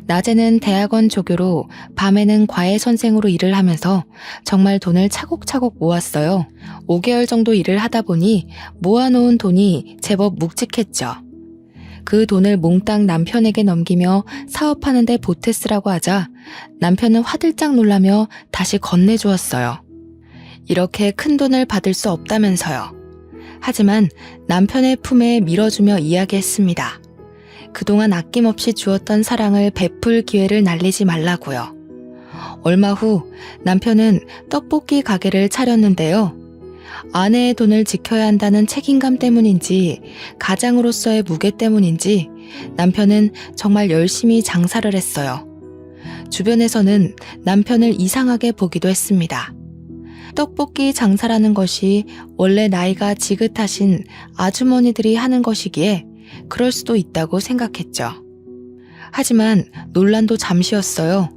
낮에는 대학원 조교로 밤에는 과외 선생으로 일을 하면서 정말 돈을 차곡차곡 모았어요. 5개월 정도 일을 하다 보니 모아놓은 돈이 제법 묵직했죠. 그 돈을 몽땅 남편에게 넘기며 사업하는 데 보태 쓰라고 하자 남편은 화들짝 놀라며 다시 건네주었어요. 이렇게 큰 돈을 받을 수 없다면서요. 하지만 남편의 품에 밀어주며 이야기했습니다. 그동안 아낌없이 주었던 사랑을 베풀 기회를 날리지 말라고요. 얼마 후 남편은 떡볶이 가게를 차렸는데요. 아내의 돈을 지켜야 한다는 책임감 때문인지 가장으로서의 무게 때문인지 남편은 정말 열심히 장사를 했어요. 주변에서는 남편을 이상하게 보기도 했습니다. 떡볶이 장사라는 것이 원래 나이가 지긋하신 아주머니들이 하는 것이기에 그럴 수도 있다고 생각했죠. 하지만 논란도 잠시였어요.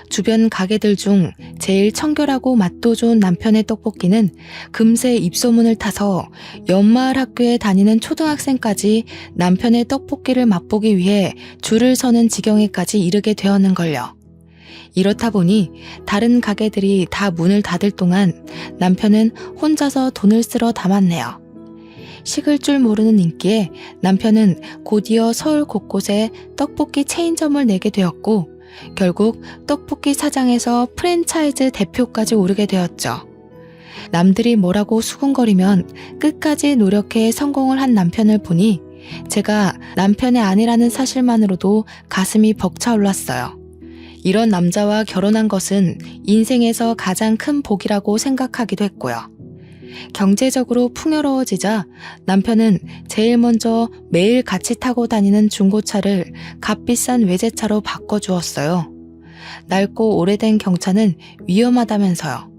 주변 가게들 중 제일 청결하고 맛도 좋은 남편의 떡볶이는 금세 입소문을 타서 연마을 학교에 다니는 초등학생까지 남편의 떡볶이를 맛보기 위해 줄을 서는 지경에까지 이르게 되었는걸요. 이렇다 보니 다른 가게들이 다 문을 닫을 동안 남편은 혼자서 돈을 쓸어 담았네요. 식을 줄 모르는 인기에 남편은 곧이어 서울 곳곳에 떡볶이 체인점을 내게 되었고 결국 떡볶이 사장에서 프랜차이즈 대표까지 오르게 되었죠. 남들이 뭐라고 수군거리면 끝까지 노력해 성공을 한 남편을 보니 제가 남편의 아내라는 사실만으로도 가슴이 벅차올랐어요. 이런 남자와 결혼한 것은 인생에서 가장 큰 복이라고 생각하기도 했고요. 경제적으로 풍요로워지자 남편은 제일 먼저 매일 같이 타고 다니는 중고차를 값비싼 외제차로 바꿔주었어요. 낡고 오래된 경차는 위험하다면서요.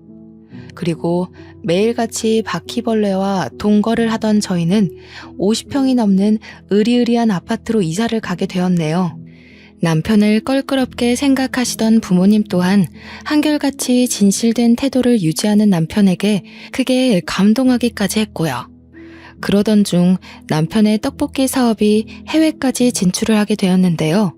그리고 매일같이 바퀴벌레와 동거를 하던 저희는 50평이 넘는 으리으리한 아파트로 이사를 가게 되었네요. 남편을 껄끄럽게 생각하시던 부모님 또한 한결같이 진실된 태도를 유지하는 남편에게 크게 감동하기까지 했고요. 그러던 중 남편의 떡볶이 사업이 해외까지 진출을 하게 되었는데요.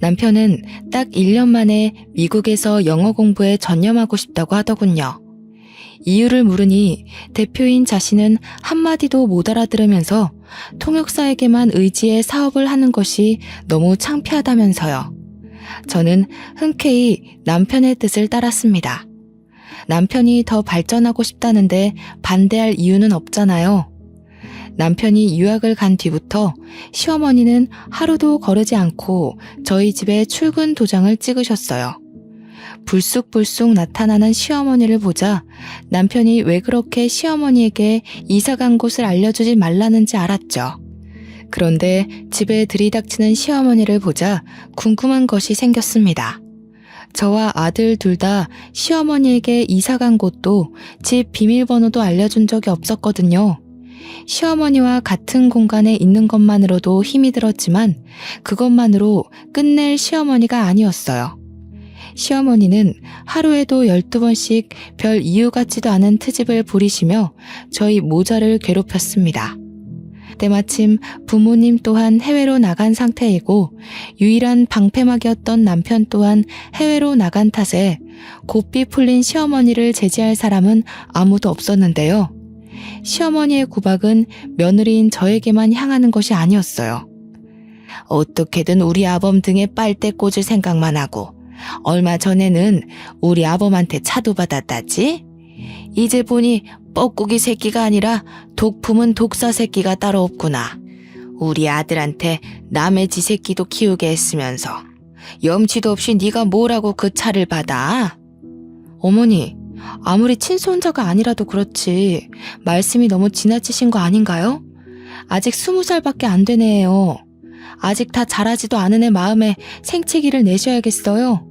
남편은 딱 1년 만에 미국에서 영어 공부에 전념하고 싶다고 하더군요. 이유를 물으니 대표인 자신은 한마디도 못 알아들으면서 통역사에게만 의지해 사업을 하는 것이 너무 창피하다면서요. 저는 흔쾌히 남편의 뜻을 따랐습니다. 남편이 더 발전하고 싶다는데 반대할 이유는 없잖아요. 남편이 유학을 간 뒤부터 시어머니는 하루도 거르지 않고 저희 집에 출근 도장을 찍으셨어요. 불쑥불쑥 나타나는 시어머니를 보자 남편이 왜 그렇게 시어머니에게 이사간 곳을 알려주지 말라는지 알았죠. 그런데 집에 들이닥치는 시어머니를 보자 궁금한 것이 생겼습니다. 저와 아들 둘 다 시어머니에게 이사 간 곳도 집 비밀번호도 알려준 적이 없었거든요. 시어머니와 같은 공간에 있는 것만으로도 힘이 들었지만 그것만으로 끝낼 시어머니가 아니었어요. 시어머니는 하루에도 12번씩 별 이유 같지도 않은 트집을 부리시며 저희 모자를 괴롭혔습니다. 때마침 부모님 또한 해외로 나간 상태이고 유일한 방패막이었던 남편 또한 해외로 나간 탓에 고삐 풀린 시어머니를 제지할 사람은 아무도 없었는데요. 시어머니의 구박은 며느리인 저에게만 향하는 것이 아니었어요. 어떻게든 우리 아범 등에 빨대 꽂을 생각만 하고 얼마 전에는 우리 아범한테 차도 받았다지? 이제 보니 뻐꾸기 새끼가 아니라 독품은 독사 새끼가 따로 없구나. 우리 아들한테 남의 지 새끼도 키우게 했으면서 염치도 없이 네가 뭐라고 그 차를 받아? 어머니, 아무리 친손자가 아니라도 그렇지 말씀이 너무 지나치신 거 아닌가요? 아직 20살밖에 안 되네요. 아직 다 자라지도 않은 애 마음에 생채기를 내셔야겠어요.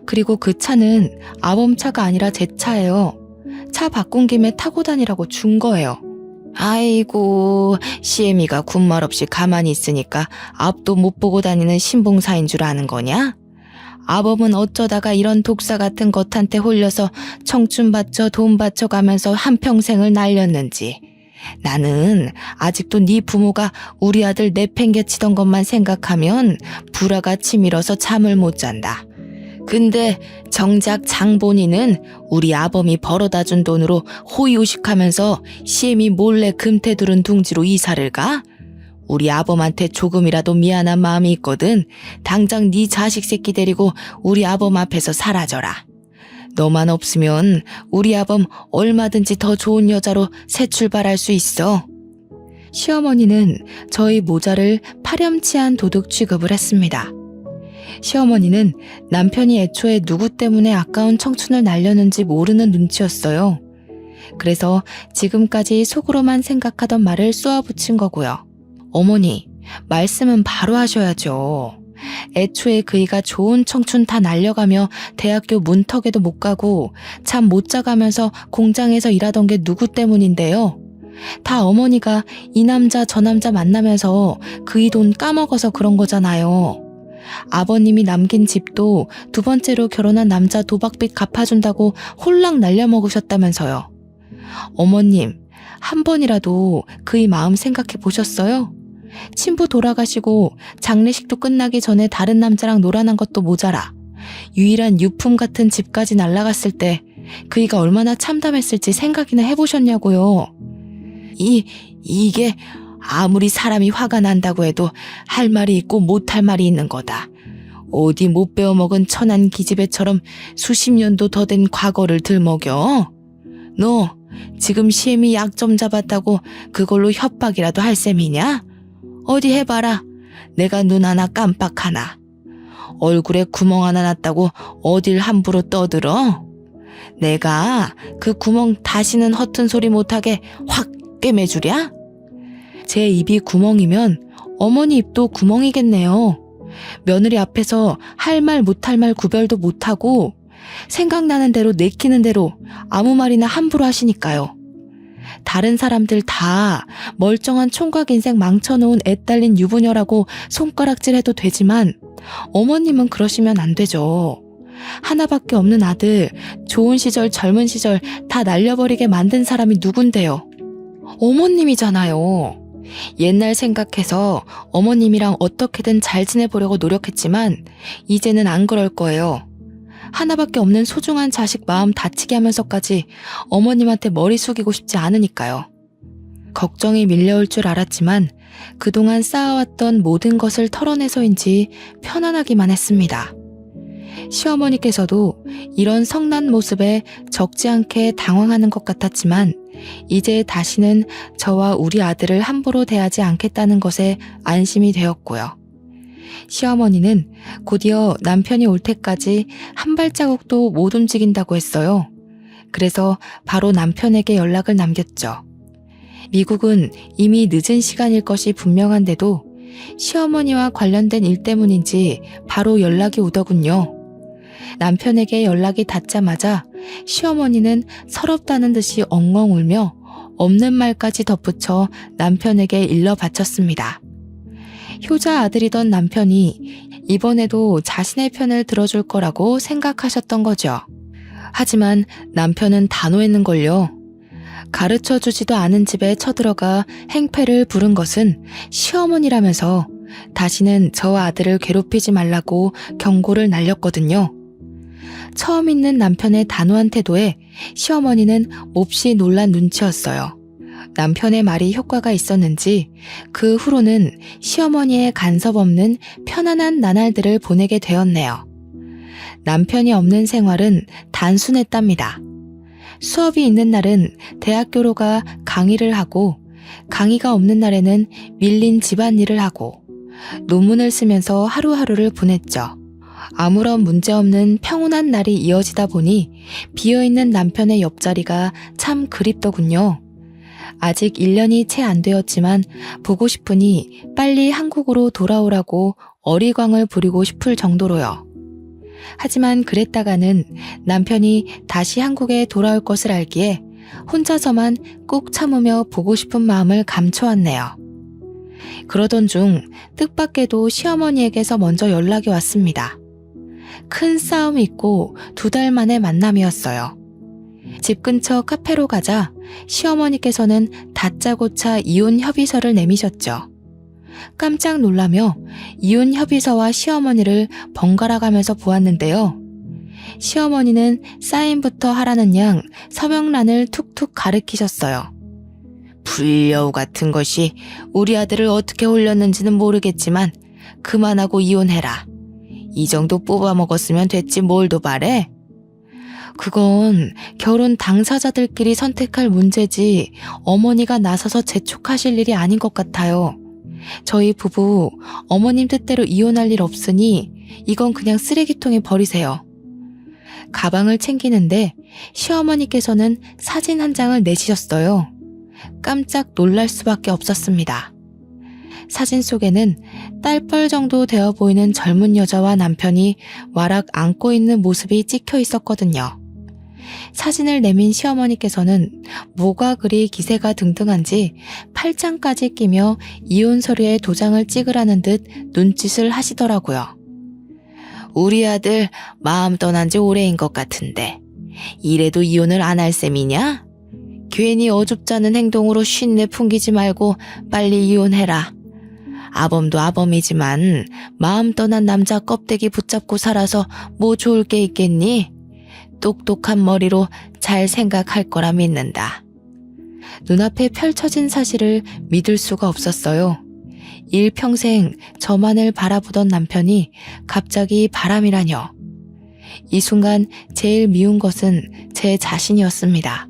그리고 그 차는 아범 차가 아니라 제 차예요. 차 바꾼 김에 타고 다니라고 준 거예요. 아이고, 시애미가 군말 없이 가만히 있으니까 앞도 못 보고 다니는 신봉사인 줄 아는 거냐? 아범은 어쩌다가 이런 독사 같은 것한테 홀려서 청춘 바쳐 돈 바쳐가면서 한평생을 날렸는지. 나는 아직도 네 부모가 우리 아들 내팽개치던 것만 생각하면 불화가 치밀어서 잠을 못 잔다. 근데 정작 장본인은 우리 아범이 벌어다 준 돈으로 호의호식하면서 시엠이 몰래 금태두른 둥지로 이사를 가? 우리 아범한테 조금이라도 미안한 마음이 있거든. 당장 네 자식 새끼 데리고 우리 아범 앞에서 사라져라. 너만 없으면 우리 아범 얼마든지 더 좋은 여자로 새 출발할 수 있어. 시어머니는 저희 모자를 파렴치한 도둑 취급을 했습니다. 시어머니는 남편이 애초에 누구 때문에 아까운 청춘을 날렸는지 모르는 눈치였어요. 그래서 지금까지 속으로만 생각하던 말을 쏘아붙인 거고요. 어머니, 말씀은 바로 하셔야죠. 애초에 그이가 좋은 청춘 다 날려가며 대학교 문턱에도 못 가고 잠 못 자가면서 공장에서 일하던 게 누구 때문인데요. 다 어머니가 이 남자 저 남자 만나면서 그이 돈 까먹어서 그런 거잖아요. 아버님이 남긴 집도 두 번째로 결혼한 남자 도박빚 갚아준다고 홀랑 날려먹으셨다면서요. 어머님, 한 번이라도 그이 마음 생각해 보셨어요? 친부 돌아가시고 장례식도 끝나기 전에 다른 남자랑 놀아난 것도 모자라 유일한 유품 같은 집까지 날라갔을 때 그이가 얼마나 참담했을지 생각이나 해보셨냐고요. 이게 아무리 사람이 화가 난다고 해도 할 말이 있고 못할 말이 있는 거다. 어디 못 배워먹은 천한 기집애처럼 수십 년도 더 된 과거를 들먹여? 너 지금 시엠이 약 좀 잡았다고 그걸로 협박이라도 할 셈이냐? 어디 해봐라. 내가 눈 하나 깜빡 하나. 얼굴에 구멍 하나 났다고 어딜 함부로 떠들어? 내가 그 구멍 다시는 허튼 소리 못하게 확 꿰매주랴? 제 입이 구멍이면 어머니 입도 구멍이겠네요. 며느리 앞에서 할 말 못할 말 구별도 못하고 생각나는 대로 내키는 대로 아무 말이나 함부로 하시니까요. 다른 사람들 다 멀쩡한 총각 인생 망쳐놓은 애 딸린 유부녀라고 손가락질해도 되지만 어머님은 그러시면 안 되죠. 하나밖에 없는 아들, 좋은 시절 젊은 시절 다 날려버리게 만든 사람이 누군데요? 어머님이잖아요. 옛날 생각해서 어머님이랑 어떻게든 잘 지내보려고 노력했지만 이제는 안 그럴 거예요. 하나밖에 없는 소중한 자식 마음 다치게 하면서까지 어머님한테 머리 숙이고 싶지 않으니까요. 걱정이 밀려올 줄 알았지만 그동안 쌓아왔던 모든 것을 털어내서인지 편안하기만 했습니다. 시어머니께서도 이런 성난 모습에 적지 않게 당황하는 것 같았지만 이제 다시는 저와 우리 아들을 함부로 대하지 않겠다는 것에 안심이 되었고요. 시어머니는 곧이어 남편이 올 때까지 한 발자국도 못 움직인다고 했어요. 그래서 바로 남편에게 연락을 남겼죠. 미국은 이미 늦은 시간일 것이 분명한데도 시어머니와 관련된 일 때문인지 바로 연락이 오더군요. 남편에게 연락이 닿자마자 시어머니는 서럽다는 듯이 엉엉 울며 없는 말까지 덧붙여 남편에게 일러 바쳤습니다. 효자 아들이던 남편이 이번에도 자신의 편을 들어줄 거라고 생각하셨던 거죠. 하지만 남편은 단호했는걸요. 가르쳐주지도 않은 집에 쳐들어가 행패를 부른 것은 시어머니라면서 다시는 저와 아들을 괴롭히지 말라고 경고를 날렸거든요. 처음 있는 남편의 단호한 태도에 시어머니는 몹시 놀란 눈치였어요. 남편의 말이 효과가 있었는지 그 후로는 시어머니의 간섭 없는 편안한 나날들을 보내게 되었네요. 남편이 없는 생활은 단순했답니다. 수업이 있는 날은 대학교로 가 강의를 하고 강의가 없는 날에는 밀린 집안일을 하고 논문을 쓰면서 하루하루를 보냈죠. 아무런 문제 없는 평온한 날이 이어지다 보니 비어있는 남편의 옆자리가 참 그립더군요. 아직 1년이 채 안 되었지만 보고 싶으니 빨리 한국으로 돌아오라고 어리광을 부리고 싶을 정도로요. 하지만 그랬다가는 남편이 다시 한국에 돌아올 것을 알기에 혼자서만 꾹 참으며 보고 싶은 마음을 감춰왔네요. 그러던 중 뜻밖에도 시어머니에게서 먼저 연락이 왔습니다. 큰 싸움이 있고 2달 만의 만남이었어요. 집 근처 카페로 가자 시어머니께서는 다짜고짜 이혼 협의서를 내미셨죠. 깜짝 놀라며 이혼 협의서와 시어머니를 번갈아 가면서 보았는데요. 시어머니는 사인부터 하라는 양 서명란을 툭툭 가리키셨어요. 불려우 같은 것이 우리 아들을 어떻게 홀렸는지는 모르겠지만 그만하고 이혼해라. 이 정도 뽑아먹었으면 됐지 뭘 더 바래? 그건 결혼 당사자들끼리 선택할 문제지 어머니가 나서서 재촉하실 일이 아닌 것 같아요. 저희 부부 어머님 뜻대로 이혼할 일 없으니 이건 그냥 쓰레기통에 버리세요. 가방을 챙기는데 시어머니께서는 사진 한 장을 내시셨어요. 깜짝 놀랄 수밖에 없었습니다. 사진 속에는 딸뻘 정도 되어 보이는 젊은 여자와 남편이 와락 안고 있는 모습이 찍혀 있었거든요. 사진을 내민 시어머니께서는 뭐가 그리 기세가 등등한지 팔짱까지 끼며 이혼 서류에 도장을 찍으라는 듯 눈짓을 하시더라고요. 우리 아들 마음 떠난 지 오래인 것 같은데 이래도 이혼을 안 할 셈이냐? 괜히 어줍잖은 행동으로 쉰내 풍기지 말고 빨리 이혼해라. 아범도 아범이지만 마음 떠난 남자 껍데기 붙잡고 살아서 뭐 좋을 게 있겠니? 똑똑한 머리로 잘 생각할 거라 믿는다. 눈앞에 펼쳐진 사실을 믿을 수가 없었어요. 일평생 저만을 바라보던 남편이 갑자기 바람이라뇨. 이 순간 제일 미운 것은 제 자신이었습니다.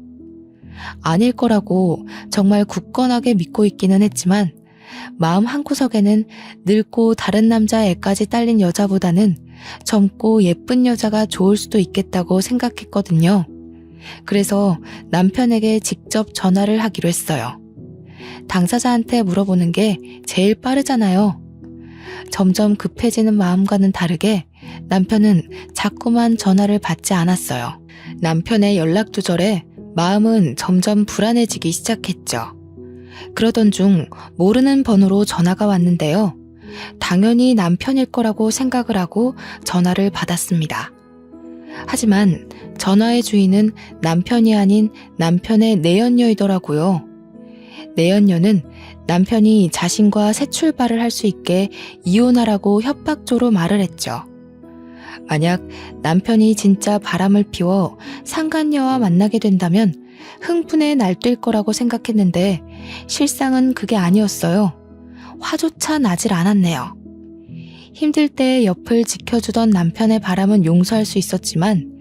아닐 거라고 정말 굳건하게 믿고 있기는 했지만 마음 한구석에는 늙고 다른 남자 애까지 딸린 여자보다는 젊고 예쁜 여자가 좋을 수도 있겠다고 생각했거든요. 그래서 남편에게 직접 전화를 하기로 했어요. 당사자한테 물어보는 게 제일 빠르잖아요. 점점 급해지는 마음과는 다르게 남편은 자꾸만 전화를 받지 않았어요. 남편의 연락 두절에 마음은 점점 불안해지기 시작했죠. 그러던 중 모르는 번호로 전화가 왔는데요. 당연히 남편일 거라고 생각을 하고 전화를 받았습니다. 하지만 전화의 주인은 남편이 아닌 남편의 내연녀이더라고요. 내연녀는 남편이 자신과 새 출발을 할 수 있게 이혼하라고 협박조로 말을 했죠. 만약 남편이 진짜 바람을 피워 상간녀와 만나게 된다면 흥분에 날뛸 거라고 생각했는데 실상은 그게 아니었어요. 화조차 나질 않았네요. 힘들 때 옆을 지켜주던 남편의 바람은 용서할 수 있었지만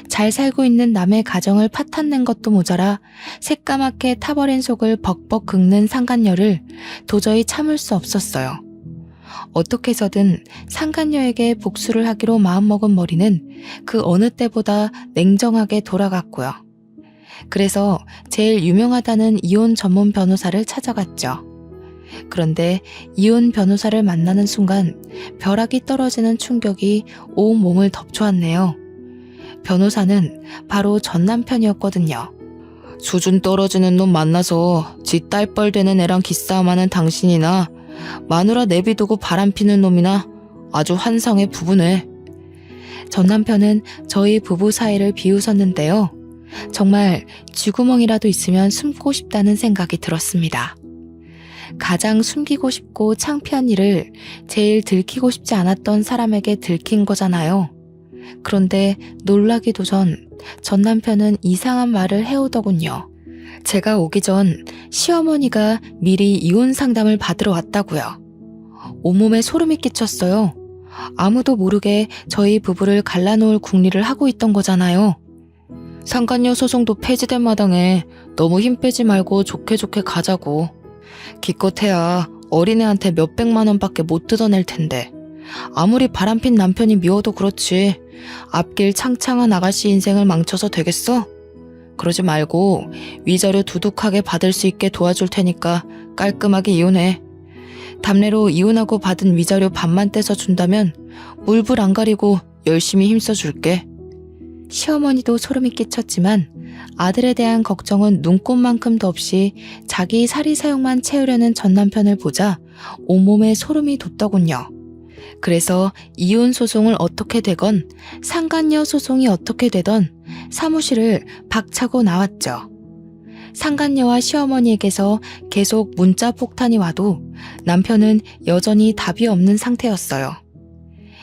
잘 살고 있는 남의 가정을 파탄낸 것도 모자라 새까맣게 타버린 속을 벅벅 긁는 상간녀를 도저히 참을 수 없었어요. 어떻게 해서든 상간녀에게 복수를 하기로 마음먹은 머리는 그 어느 때보다 냉정하게 돌아갔고요. 그래서 제일 유명하다는 이혼 전문 변호사를 찾아갔죠. 그런데 이혼 변호사를 만나는 순간 벼락이 떨어지는 충격이 온 몸을 덮쳐왔네요. 변호사는 바로 전 남편이었거든요. 수준 떨어지는 놈 만나서 지 딸뻘 되는 애랑 기싸움하는 당신이나 마누라 내비두고 바람피는 놈이나 아주 환상의 부부네. 전 남편은 저희 부부 사이를 비웃었는데요. 정말 쥐구멍이라도 있으면 숨고 싶다는 생각이 들었습니다. 가장 숨기고 싶고 창피한 일을 제일 들키고 싶지 않았던 사람에게 들킨 거잖아요. 그런데 놀라기도 전 남편은 이상한 말을 해오더군요. 제가 오기 전 시어머니가 미리 이혼 상담을 받으러 왔다고요. 온몸에 소름이 끼쳤어요. 아무도 모르게 저희 부부를 갈라놓을 궁리를 하고 있던 거잖아요. 상간녀 소송도 폐지된 마당에 너무 힘 빼지 말고 좋게 좋게 가자고. 기껏해야 어린애한테 몇백만 원밖에 못 뜯어낼 텐데 아무리 바람핀 남편이 미워도 그렇지 앞길 창창한 아가씨 인생을 망쳐서 되겠어? 그러지 말고 위자료 두둑하게 받을 수 있게 도와줄 테니까 깔끔하게 이혼해. 담례로 이혼하고 받은 위자료 반만 떼서 준다면 물불 안 가리고 열심히 힘써줄게. 시어머니도 소름이 끼쳤지만 아들에 대한 걱정은 눈꼽만큼도 없이 자기 사리사욕만 채우려는 전 남편을 보자 온몸에 소름이 돋더군요. 그래서 이혼 소송을 어떻게 되건 상간녀 소송이 어떻게 되던 사무실을 박차고 나왔죠. 상간녀와 시어머니에게서 계속 문자 폭탄이 와도 남편은 여전히 답이 없는 상태였어요.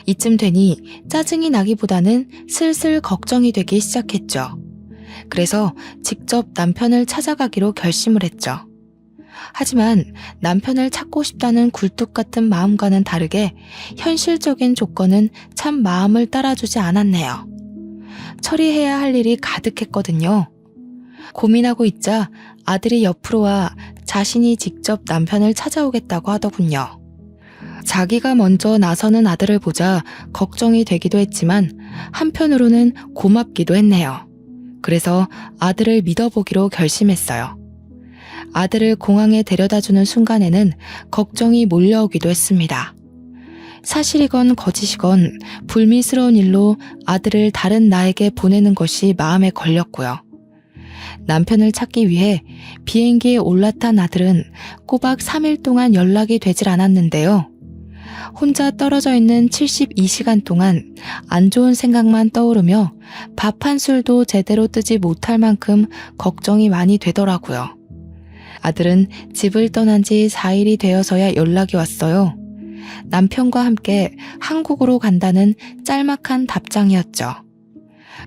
이쯤 되니 짜증이 나기보다는 슬슬 걱정이 되기 시작했죠. 그래서 직접 남편을 찾아가기로 결심을 했죠. 하지만 남편을 찾고 싶다는 굴뚝 같은 마음과는 다르게 현실적인 조건은 참 마음을 따라주지 않았네요. 처리해야 할 일이 가득했거든요. 고민하고 있자 아들이 옆으로 와 자신이 직접 남편을 찾아오겠다고 하더군요. 자기가 먼저 나서는 아들을 보자 걱정이 되기도 했지만 한편으로는 고맙기도 했네요. 그래서 아들을 믿어보기로 결심했어요. 아들을 공항에 데려다주는 순간에는 걱정이 몰려오기도 했습니다. 사실이건 거짓이건 불미스러운 일로 아들을 다른 나에게 보내는 것이 마음에 걸렸고요. 남편을 찾기 위해 비행기에 올라탄 아들은 꼬박 3일 동안 연락이 되질 않았는데요. 혼자 떨어져 있는 72시간 동안 안 좋은 생각만 떠오르며 밥 한 술도 제대로 뜨지 못할 만큼 걱정이 많이 되더라고요. 아들은 집을 떠난 지 4일이 되어서야 연락이 왔어요. 남편과 함께 한국으로 간다는 짤막한 답장이었죠.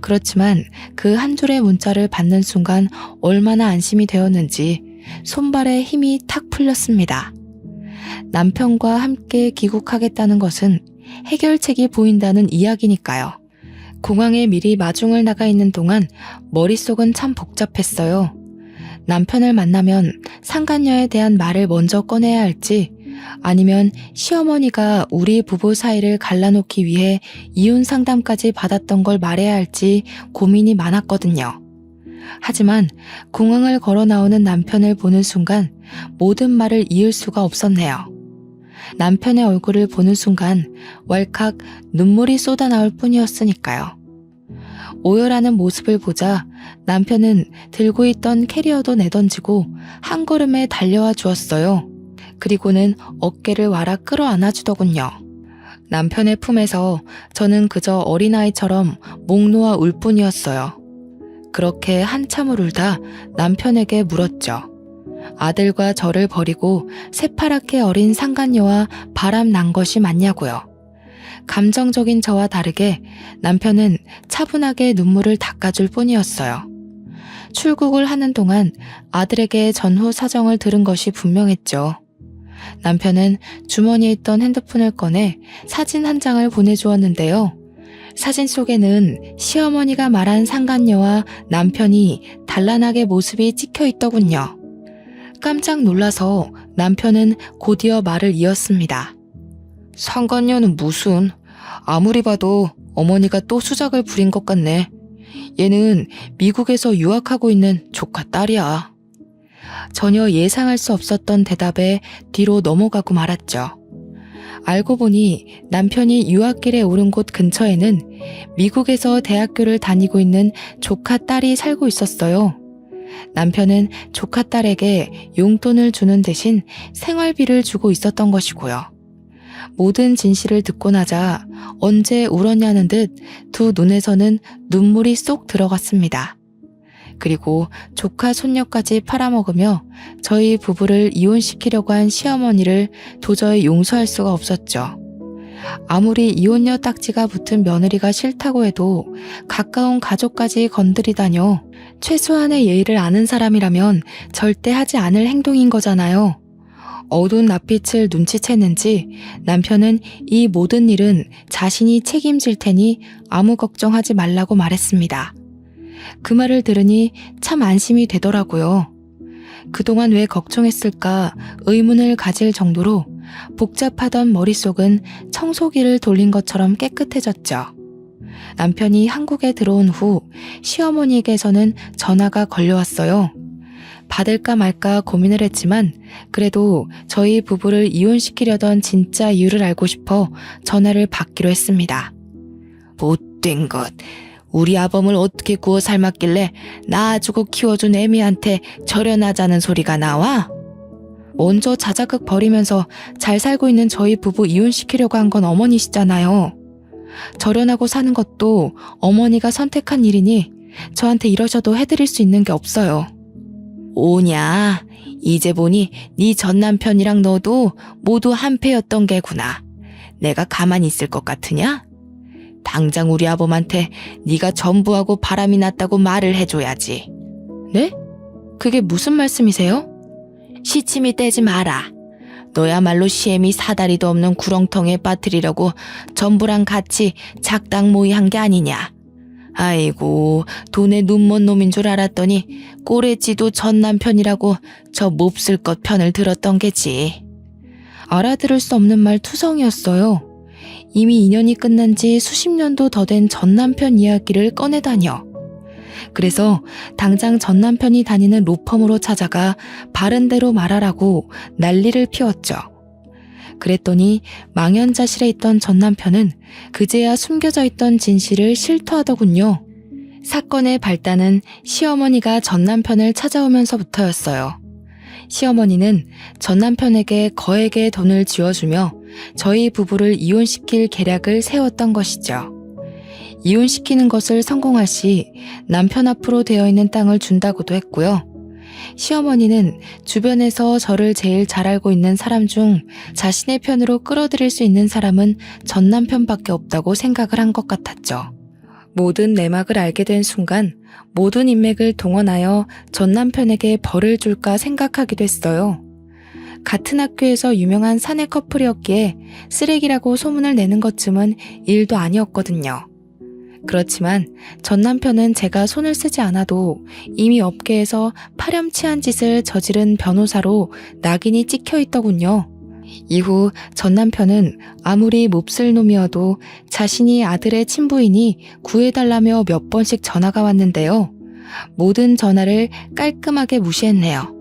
그렇지만 그 한 줄의 문자를 받는 순간 얼마나 안심이 되었는지 손발에 힘이 탁 풀렸습니다. 남편과 함께 귀국하겠다는 것은 해결책이 보인다는 이야기니까요. 공항에 미리 마중을 나가 있는 동안 머릿속은 참 복잡했어요. 남편을 만나면 상간녀에 대한 말을 먼저 꺼내야 할지 아니면 시어머니가 우리 부부 사이를 갈라놓기 위해 이혼 상담까지 받았던 걸 말해야 할지 고민이 많았거든요. 하지만 공항을 걸어 나오는 남편을 보는 순간 모든 말을 이을 수가 없었네요. 남편의 얼굴을 보는 순간 왈칵 눈물이 쏟아나올 뿐이었으니까요. 오열하는 모습을 보자 남편은 들고 있던 캐리어도 내던지고 한 걸음에 달려와 주었어요. 그리고는 어깨를 와라 끌어안아 주더군요. 남편의 품에서 저는 그저 어린아이처럼 목 놓아 울 뿐이었어요. 그렇게 한참을 울다 남편에게 물었죠. 아들과 저를 버리고 새파랗게 어린 상간녀와 바람 난 것이 맞냐고요. 감정적인 저와 다르게 남편은 차분하게 눈물을 닦아줄 뿐이었어요. 출국을 하는 동안 아들에게 전후 사정을 들은 것이 분명했죠. 남편은 주머니에 있던 핸드폰을 꺼내 사진 한 장을 보내주었는데요. 사진 속에는 시어머니가 말한 상간녀와 남편이 단란하게 모습이 찍혀 있더군요. 깜짝 놀라서 남편은 곧이어 말을 이었습니다. 상간녀는 무슨, 아무리 봐도 어머니가 또 수작을 부린 것 같네. 얘는 미국에서 유학하고 있는 조카 딸이야. 전혀 예상할 수 없었던 대답에 뒤로 넘어가고 말았죠. 알고 보니 남편이 유학길에 오른 곳 근처에는 미국에서 대학교를 다니고 있는 조카 딸이 살고 있었어요. 남편은 조카 딸에게 용돈을 주는 대신 생활비를 주고 있었던 것이고요. 모든 진실을 듣고 나자 언제 울었냐는 듯 두 눈에서는 눈물이 쏙 들어갔습니다. 그리고 조카 손녀까지 팔아먹으며 저희 부부를 이혼시키려고 한 시어머니를 도저히 용서할 수가 없었죠. 아무리 이혼녀 딱지가 붙은 며느리가 싫다고 해도 가까운 가족까지 건드리다뇨. 최소한의 예의를 아는 사람이라면 절대 하지 않을 행동인 거잖아요. 어두운 낯빛을 눈치챘는지 남편은 이 모든 일은 자신이 책임질 테니 아무 걱정하지 말라고 말했습니다. 그 말을 들으니 참 안심이 되더라고요. 그동안 왜 걱정했을까 의문을 가질 정도로 복잡하던 머릿속은 청소기를 돌린 것처럼 깨끗해졌죠. 남편이 한국에 들어온 후 시어머니에게서는 전화가 걸려왔어요. 받을까 말까 고민을 했지만 그래도 저희 부부를 이혼시키려던 진짜 이유를 알고 싶어 전화를 받기로 했습니다. 못된 것. 우리 아범을 어떻게 구워 삶았길래 낳아주고 키워준 애미한테 절연하자는 소리가 나와? 먼저 자작극 벌이면서 잘 살고 있는 저희 부부 이혼시키려고 한 건 어머니시잖아요. 절연하고 사는 것도 어머니가 선택한 일이니 저한테 이러셔도 해드릴 수 있는 게 없어요. 오냐, 이제 보니 네 전남편이랑 너도 모두 한패였던 게구나. 내가 가만히 있을 것 같으냐? 당장 우리 아범한테 네가 전부하고 바람이 났다고 말을 해줘야지. 네? 그게 무슨 말씀이세요? 시치미 떼지 마라. 너야말로 시애미 사다리도 없는 구렁텅이에 빠뜨리려고 전부랑 같이 작당 모의한 게 아니냐. 아이고, 돈에 눈먼 놈인 줄 알았더니 꼬레지도 전 남편이라고 저 몹쓸 것 편을 들었던 게지. 알아들을 수 없는 말 투성이었어요. 이미 인연이 끝난 지 수십 년도 더 된 전 남편 이야기를 꺼내다녀. 그래서 당장 전 남편이 다니는 로펌으로 찾아가 바른 대로 말하라고 난리를 피웠죠. 그랬더니 망연자실에 있던 전 남편은 그제야 숨겨져 있던 진실을 실토하더군요. 사건의 발단은 시어머니가 전 남편을 찾아오면서부터였어요. 시어머니는 전 남편에게 거액의 돈을 쥐어주며 저희 부부를 이혼시킬 계략을 세웠던 것이죠. 이혼시키는 것을 성공할 시 남편 앞으로 되어 있는 땅을 준다고도 했고요. 시어머니는 주변에서 저를 제일 잘 알고 있는 사람 중 자신의 편으로 끌어들일 수 있는 사람은 전 남편밖에 없다고 생각을 한 것 같았죠. 모든 내막을 알게 된 순간 모든 인맥을 동원하여 전 남편에게 벌을 줄까 생각하기도 했어요. 같은 학교에서 유명한 사내 커플이었기에 쓰레기라고 소문을 내는 것쯤은 일도 아니었거든요. 그렇지만 전 남편은 제가 손을 쓰지 않아도 이미 업계에서 파렴치한 짓을 저지른 변호사로 낙인이 찍혀 있더군요. 이후 전 남편은 아무리 몹쓸 놈이어도 자신이 아들의 친부이니 구해달라며 몇 번씩 전화가 왔는데요. 모든 전화를 깔끔하게 무시했네요.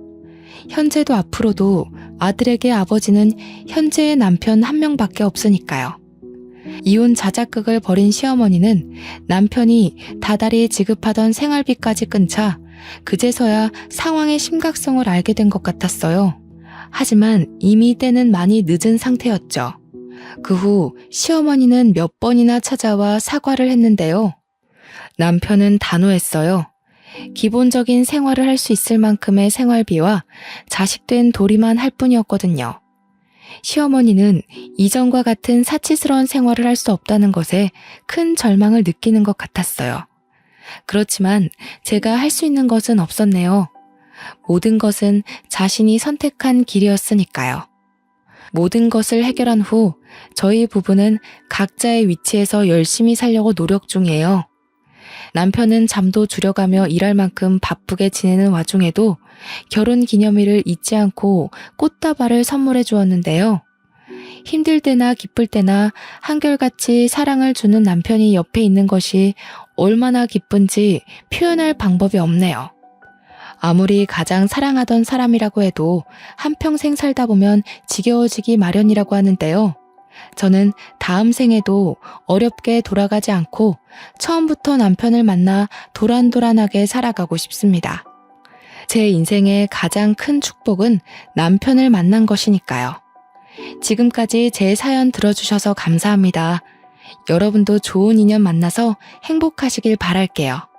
현재도 앞으로도 아들에게 아버지는 현재의 남편 한 명밖에 없으니까요. 이혼 자작극을 벌인 시어머니는 남편이 다달이 지급하던 생활비까지 끊자 그제서야 상황의 심각성을 알게 된 것 같았어요. 하지만 이미 때는 많이 늦은 상태였죠. 그 후 시어머니는 몇 번이나 찾아와 사과를 했는데요. 남편은 단호했어요. 기본적인 생활을 할 수 있을 만큼의 생활비와 자식된 도리만 할 뿐이었거든요. 시어머니는 이전과 같은 사치스러운 생활을 할 수 없다는 것에 큰 절망을 느끼는 것 같았어요. 그렇지만 제가 할 수 있는 것은 없었네요. 모든 것은 자신이 선택한 길이었으니까요. 모든 것을 해결한 후 저희 부부는 각자의 위치에서 열심히 살려고 노력 중이에요. 남편은 잠도 줄여가며 일할 만큼 바쁘게 지내는 와중에도 결혼 기념일을 잊지 않고 꽃다발을 선물해 주었는데요. 힘들 때나 기쁠 때나 한결같이 사랑을 주는 남편이 옆에 있는 것이 얼마나 기쁜지 표현할 방법이 없네요. 아무리 가장 사랑하던 사람이라고 해도 한평생 살다 보면 지겨워지기 마련이라고 하는데요. 저는 다음 생에도 어렵게 돌아가지 않고 처음부터 남편을 만나 도란도란하게 살아가고 싶습니다. 제 인생의 가장 큰 축복은 남편을 만난 것이니까요. 지금까지 제 사연 들어주셔서 감사합니다. 여러분도 좋은 인연 만나서 행복하시길 바랄게요.